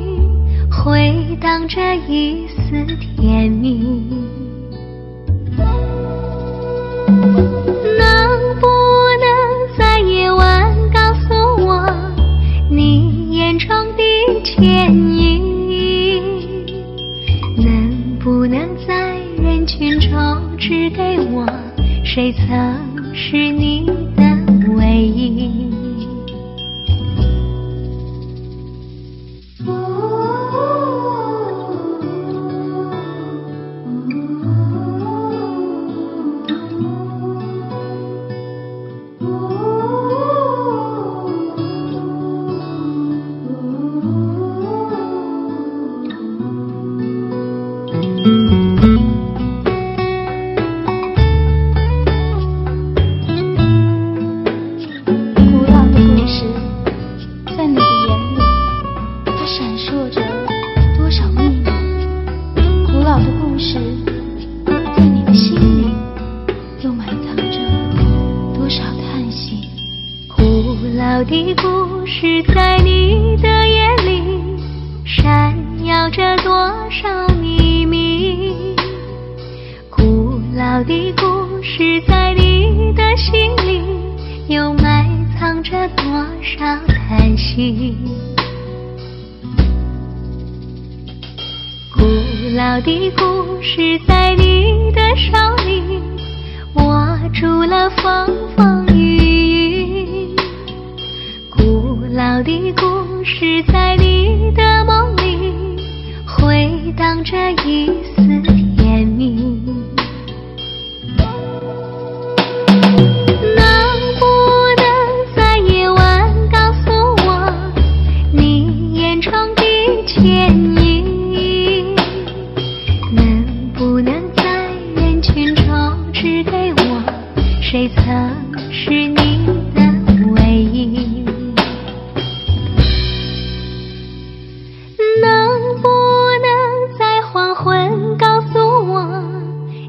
回荡着一丝甜蜜。能不能在夜晚告诉我你眼中的歉意？能不能在人群中指给我谁曾是你的唯一？的故事在你的眼里闪耀着多少秘密，古老的故事在你的心里又埋藏着多少叹息。古老的故事在你的手里握除了风风雨雨。古老的故事在你的梦里回荡着一丝甜蜜。能不能在夜晚告诉我你眼中的歉意？能不能在人群中指给我谁曾是你的唯一？能不能在黄昏告诉我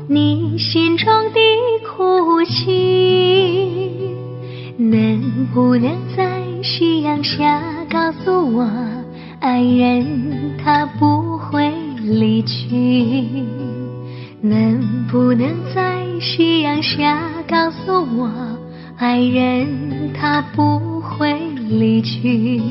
你心中的哭泣？能不能在夕阳下告诉我爱人他不会离去？能不能在夕阳下告诉我爱人他不会离去？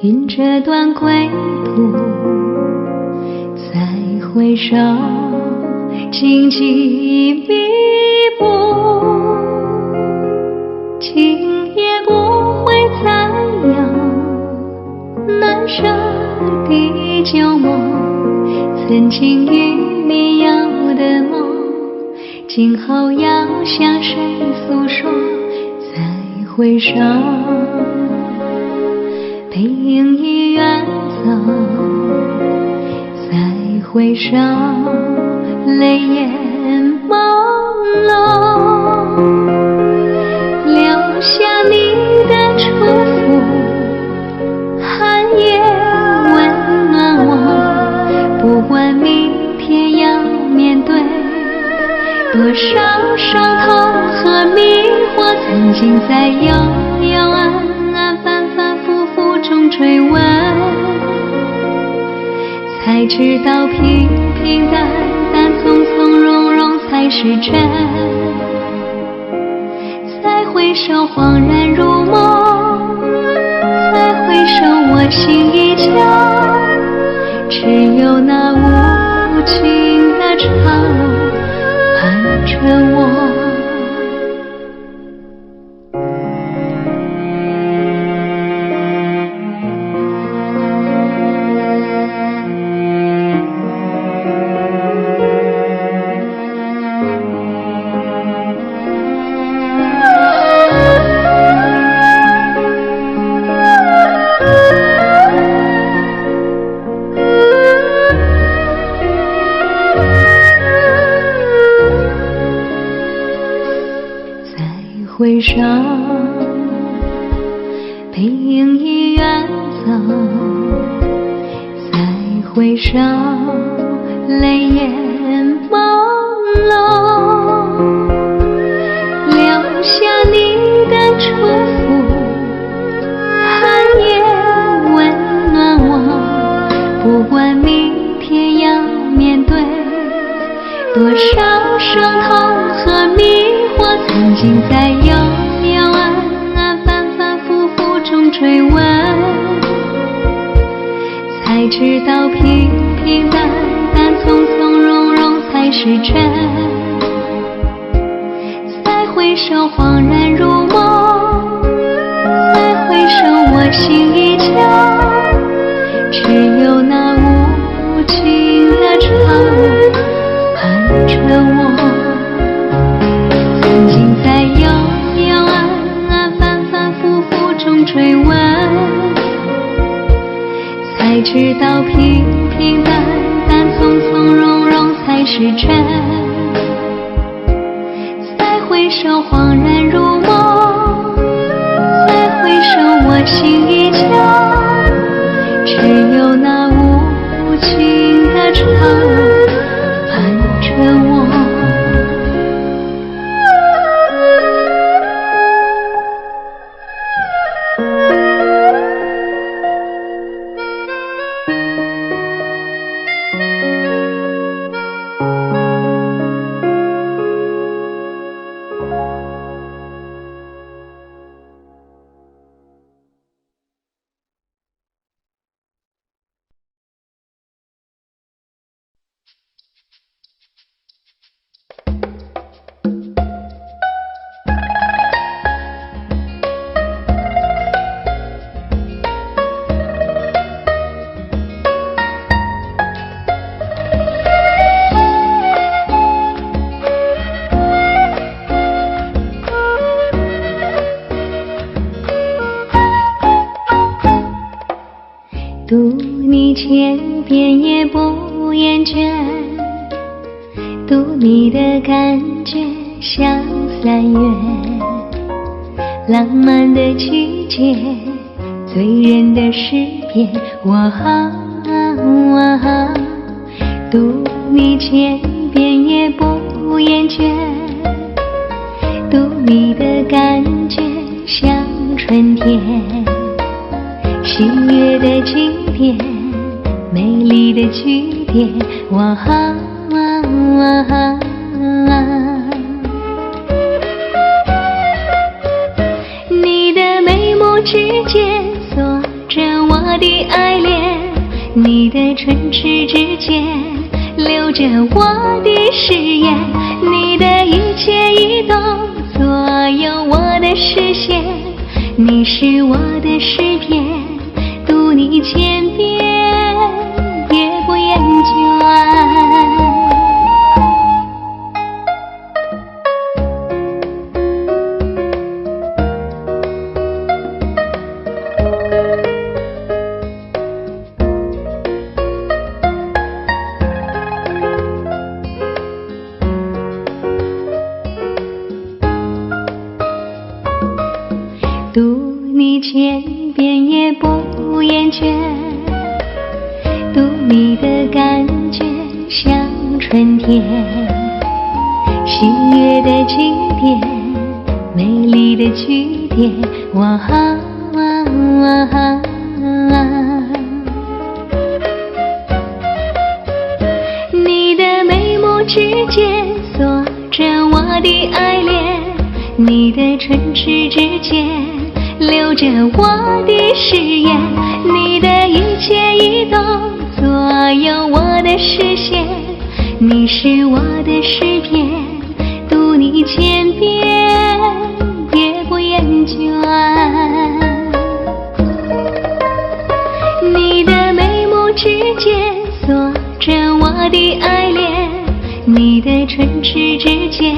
云这段归途，再回首，荆棘密布。今夜不会再有难舍的旧梦，曾经与你有的梦，今后要向谁诉说？再回首，背影已远走，再回首，泪眼朦胧，留下你的祝福，寒夜温暖我，不管明天要面对多少伤痛和迷惑，曾经在幽幽暗暗反反复复中追问，才知道平平淡淡从从容容才是真。再回首恍然如梦，再回首我心依旧，只有那无尽的长路伴着我。回首，背影已远走，再回首，泪眼朦胧，留下你的祝福，寒夜温暖我，不管明天要面对多少伤痛和迷惑，曾经在幽幽暗暗反反复复中追问，才知道平平淡淡从从容容才是真。再回首恍然如梦，再回首我心依旧，只有那无尽的长路伴着我。曾经在幽幽暗暗反反复复中追问，才知道平平淡淡从从容容才是真。再回首恍然如梦，再回首我心依旧，只有那无尽的长路伴着我。读你千遍也不厌倦，读你的感觉像3月浪漫的季节，醉人的诗篇。读你千遍也不厌倦，读你的感觉像春天喜悦的经典，美丽的句点。你的眉目之间锁着我的爱恋，你的唇齿之间留着我的誓言，你的一切一动左右我的视线，你是我的诗篇，读你千遍也不厌倦。读你千遍也不厌倦，读你的感觉像春天，喜悦的经典，美丽的句点，哇哈哇哇哈。你的眉目之间锁着我的爱恋，你的唇齿之间留着我的誓言，你的一切一动左右我的视线，你是我的诗篇，读你千遍也不厌倦。你的眉目之间锁着我的爱恋，你的唇齿之间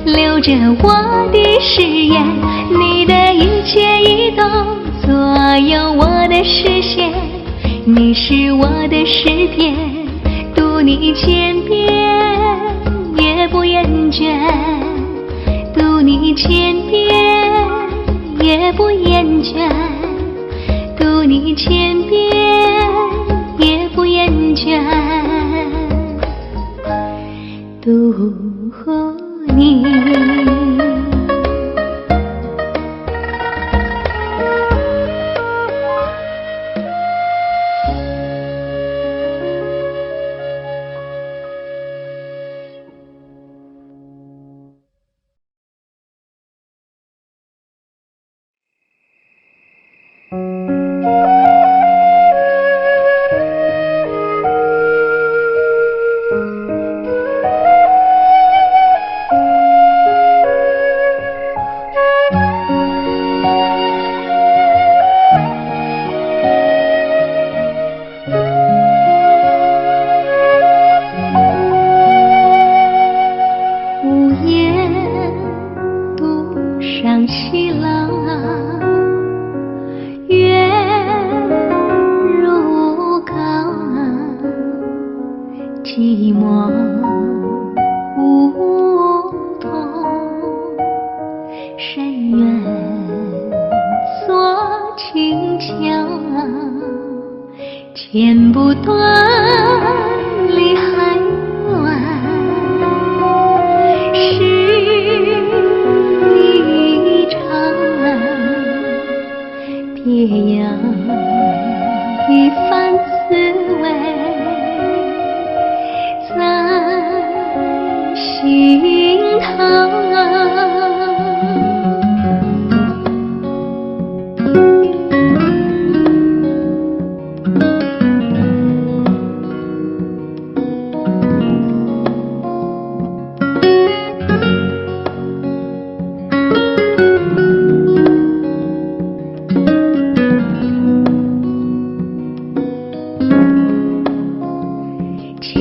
留着我的誓言，你的一切一动左右我的视线，你是我的诗篇，读你千遍也不厌倦，读你千遍也不厌倦，读你千遍也不厌倦，读你。寂寞梧桐，深渊锁轻敲，剪不断理还乱，是一场别样一番滋味在心头。剪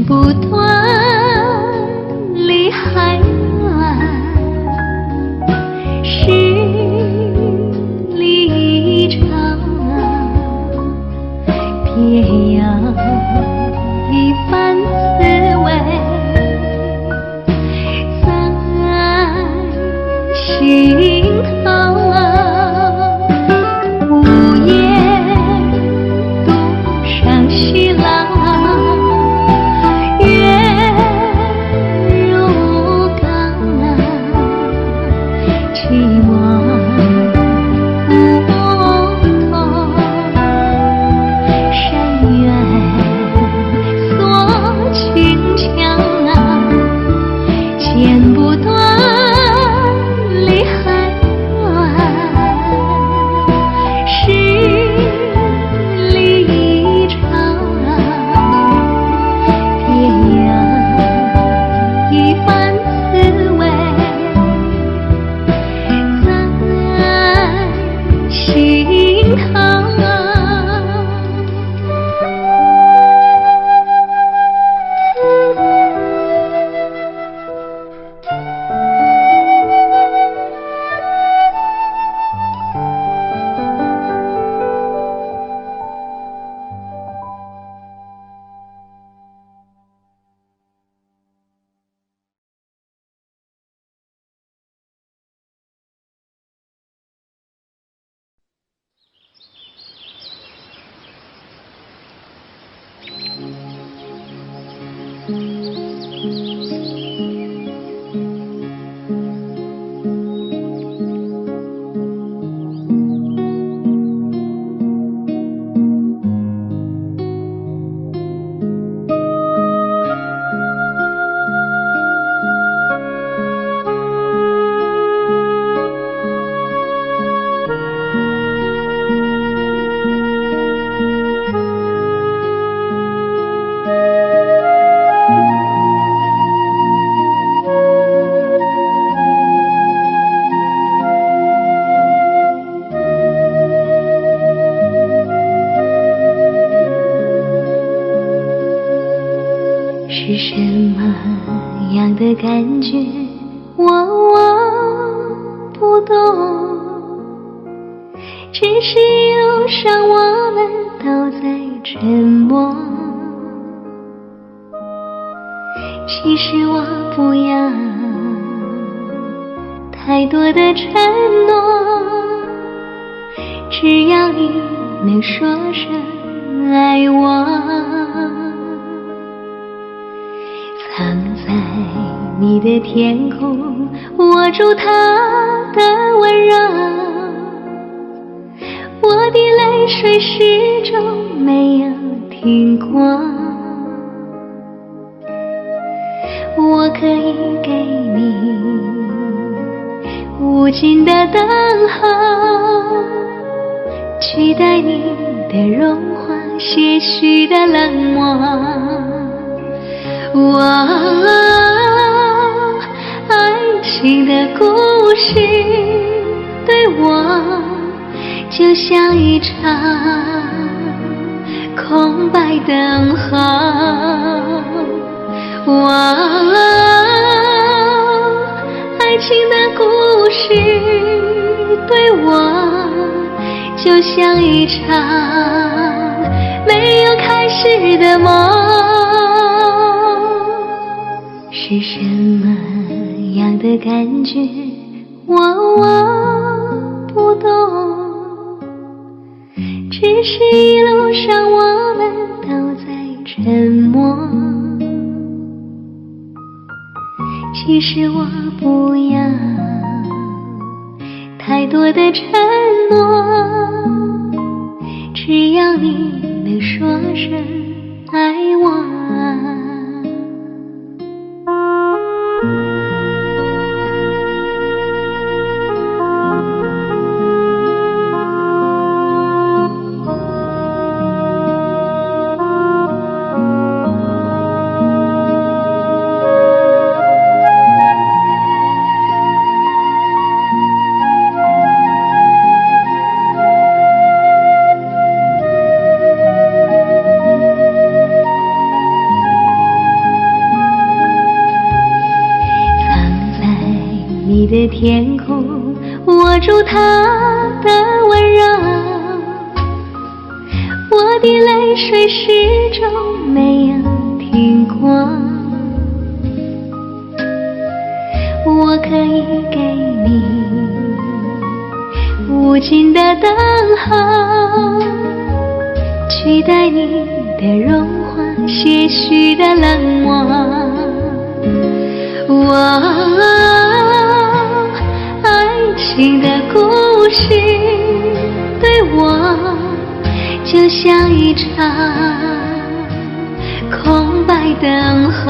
不断理还乱，是离场别样一番滋味在心头。午夜独上西廊，寂寞梧桐，深渊是什么样的感觉？我不懂，只是一路上我们都在沉默。其实我不要太多的承诺，只要你能说声爱我。藏在你的天空，握住它的温柔，我的泪水始终没有停过。我可以给你无尽的等候，取代你的融化，些许的冷漠。爱情的故事对我就像一场空白等候。爱情的故事对我就像一场没有开始的梦。是什么样的感觉？我不懂，只是一路上我们都在沉默。其实我不要太多的承诺，只要你能说声爱我。你的天空，握住它的温柔，我的泪水始终没有停过。我可以给你无尽的等候，取代你的融化，些许的冷漠。爱情的故事对我就像一场空白等候。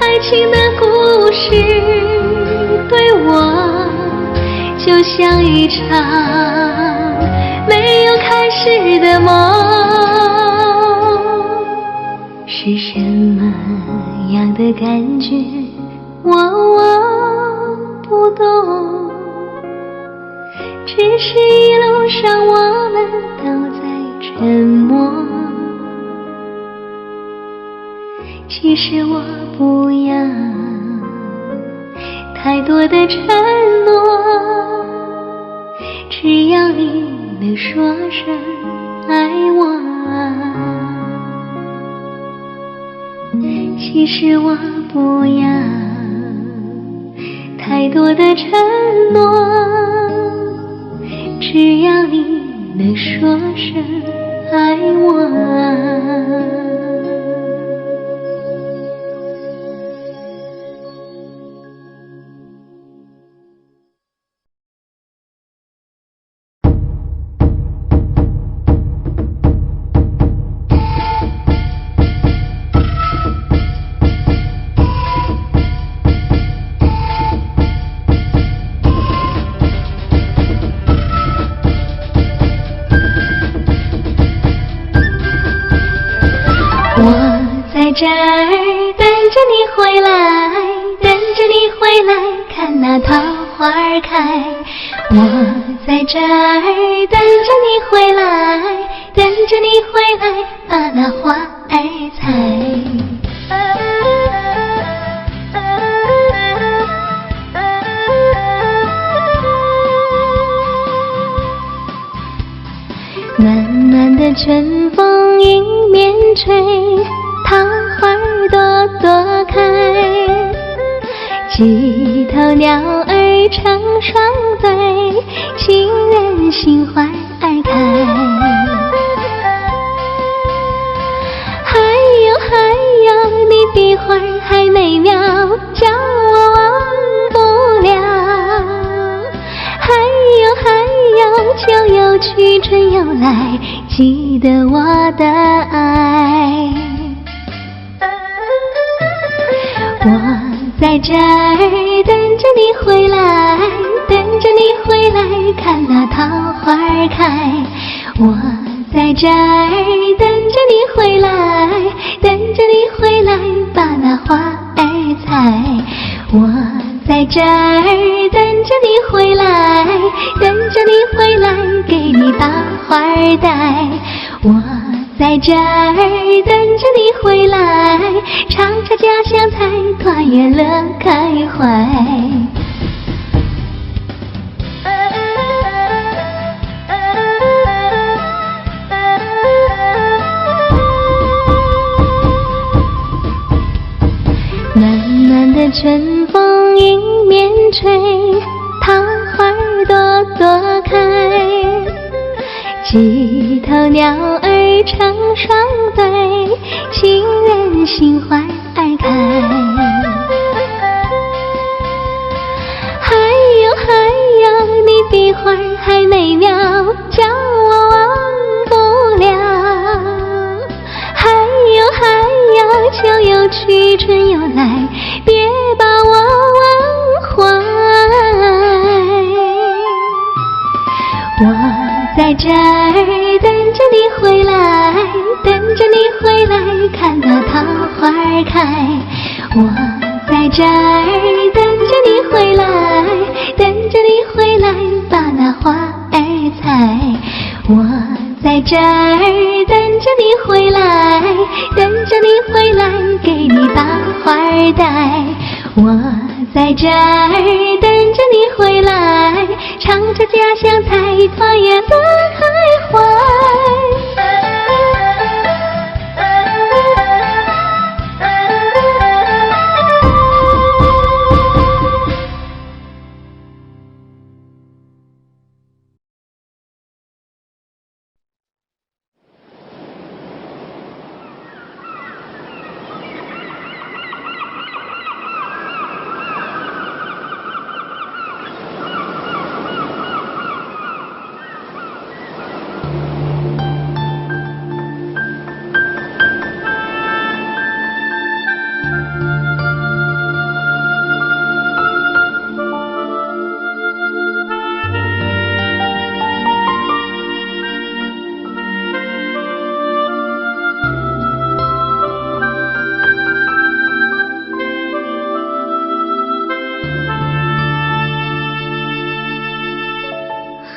爱情的故事对我就像一场没有开始的梦。是什么样的感觉？我不懂，只是一路上我们都在沉默。其实我不要太多的承诺，只要你能说声爱我。其实我不要太多的承诺，只要你能说声爱我。在这儿等着你回来，等着你回来看那桃花开。我在这儿等着你回来，等等着你回来把那花儿采。暖暖的春风迎面吹，桃花朵朵开，几头鸟儿成双对，情人心花儿开。还有你的花儿还美妙，叫我忘不了。还有秋又去春又来，记得我的爱。我在这儿等着你回来，等着你回来看那桃花开。我在这儿等着你回来，等着你回来把那花儿采。我在这儿等着你回来，等着你回来给你把花儿戴。我在这儿等着你回来，唱着家乡菜，团圆乐开怀。暖暖的春风迎面吹，桃花朵朵开，几头鸟儿成双对，情人心花儿开。还有你的花儿还美妙，叫我忘不了。还有秋又去春又来，别把我忘怀。我在这儿等着你回来，等着你回来看那桃花开。我在这儿等着你回来，等着你回来把那花儿采。我在这儿等着你回来，等着你回来给你把花儿戴。我在这儿等着你回来，唱着家乡菜，团圆乐开怀。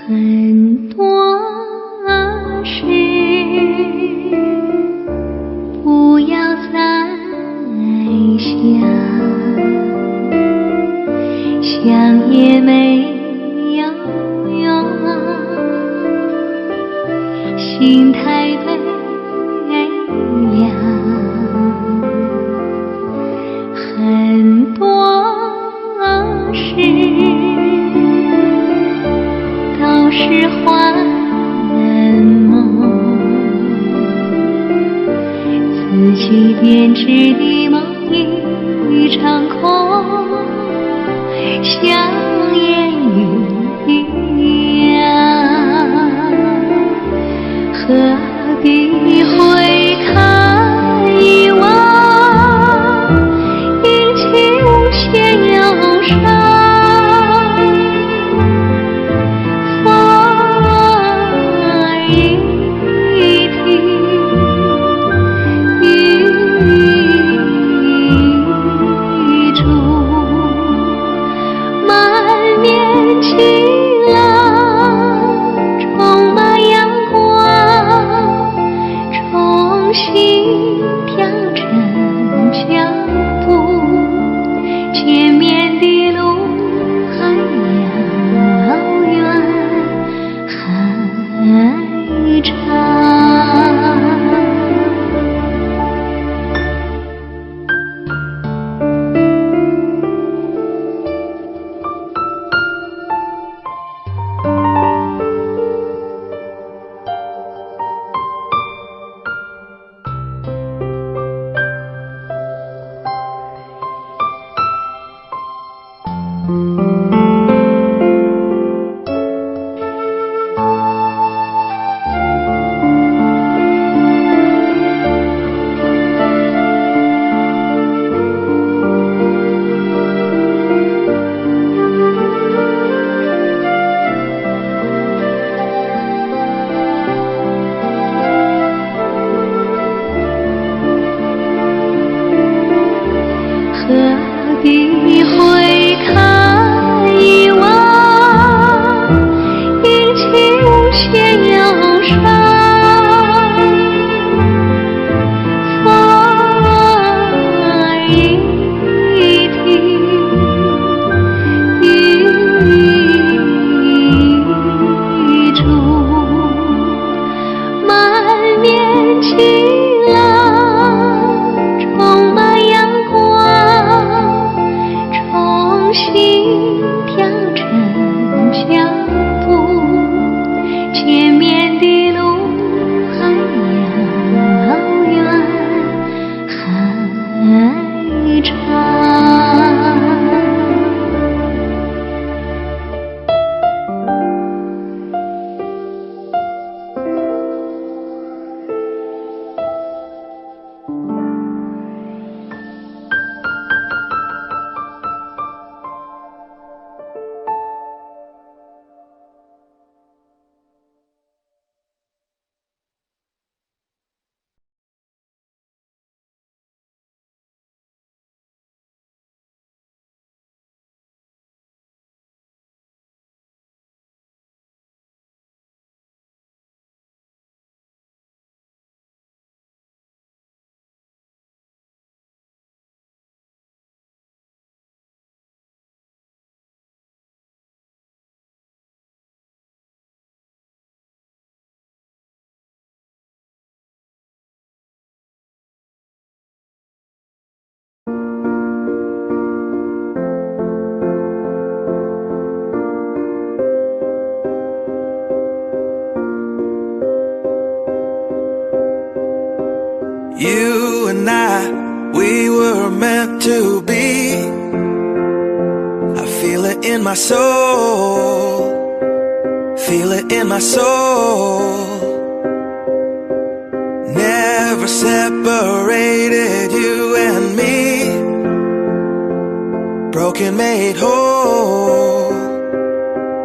很多事不要再想，想也没有用，心太悲凉。很多事都是幻梦，自己编织的梦一场空，像烟云一样，何必回看遗忘，引起无限忧伤。埋却忧伤。You and I, we were meant to be. I feel it in my soul, feel it in my soul. Never separated, you and me. Broken made whole,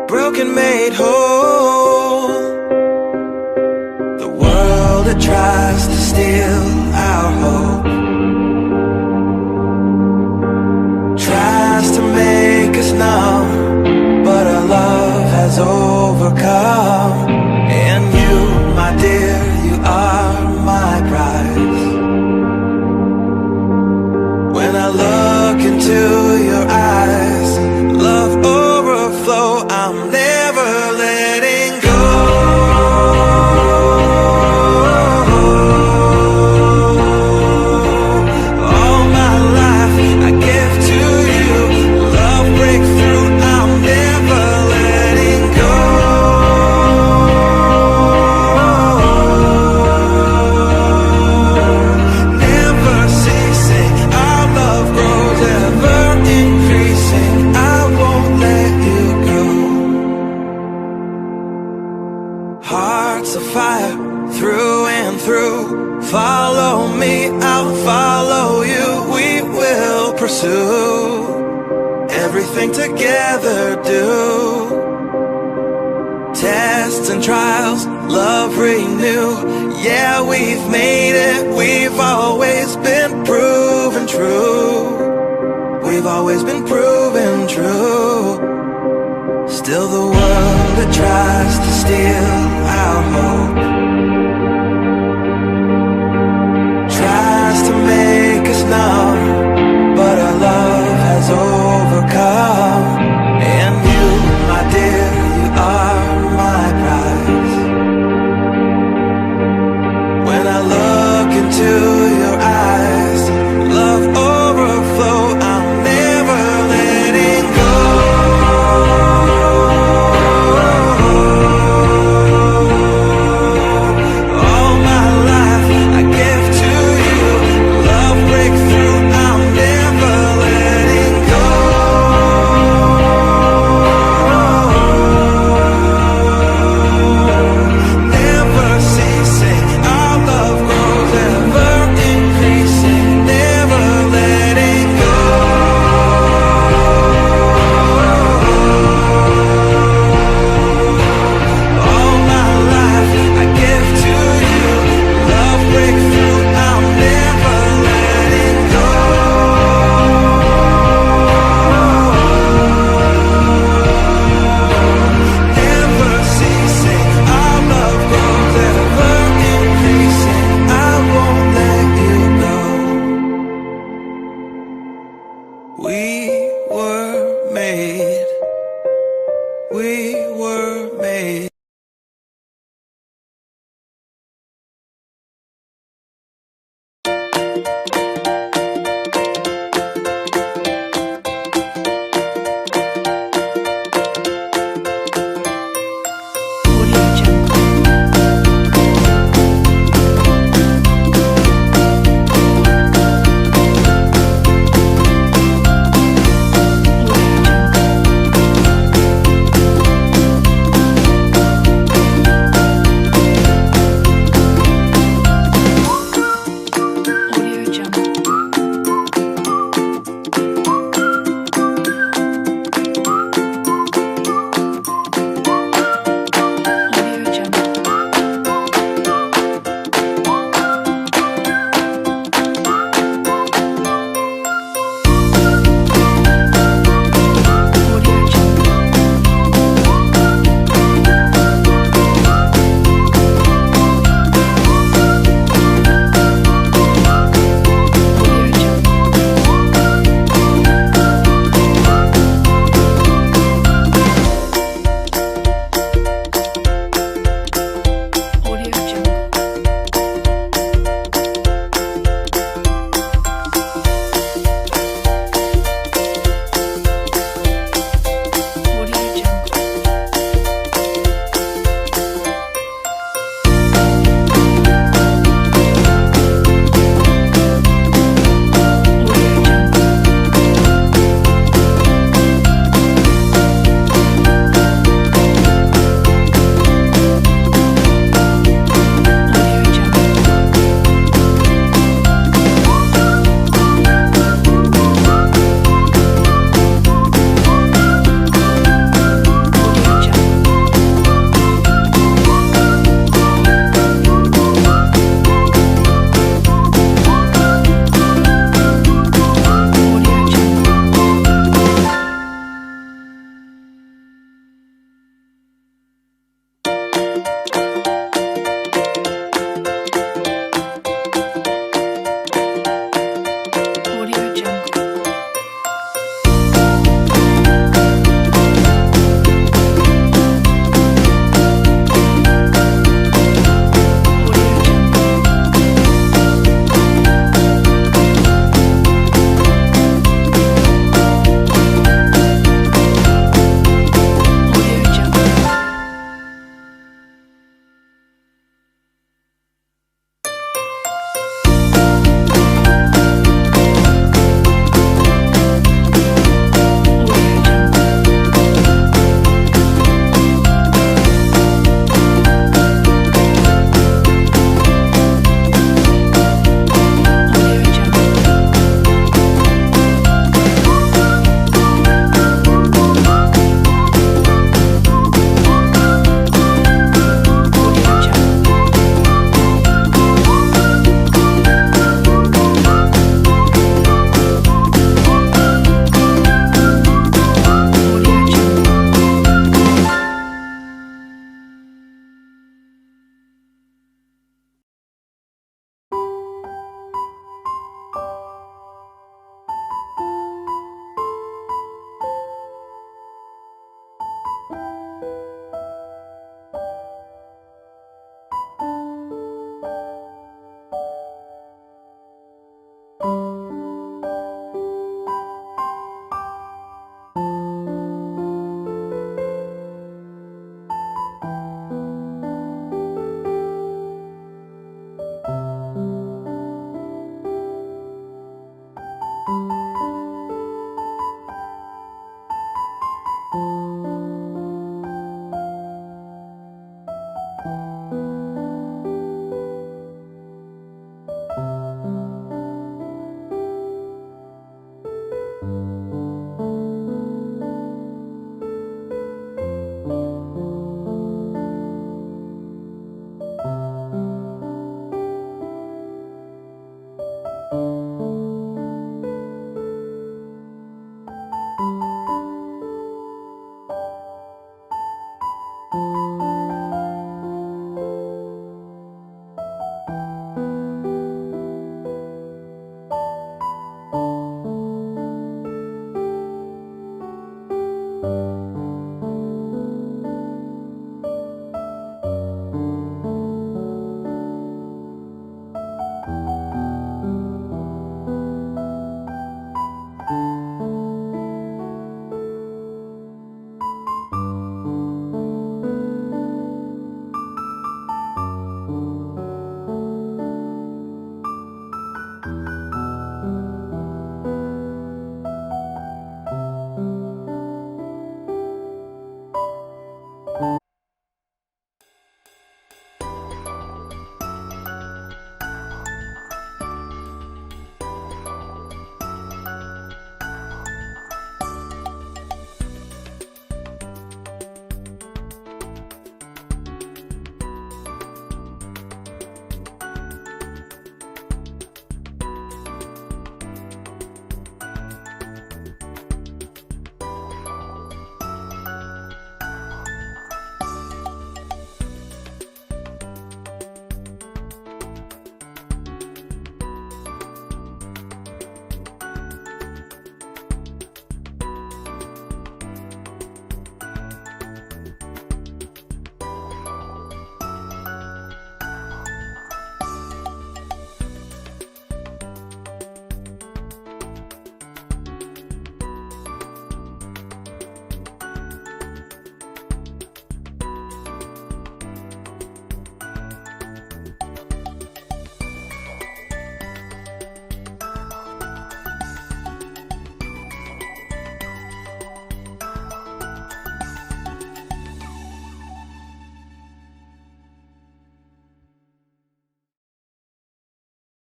broken made whole. The world that tries to steal our hope tries to make us numb, but our love has overcome. And you, my dear, you are my prize. When I look into your eyes, love overflow, I'm never letting go. Hearts of fire through and through. Follow me, I'll follow you. We will pursue everything together, do. Tests and trials, love renew. Yeah, we've made it. We've always been proven true. We've always been proven true. Still the world that tries to steal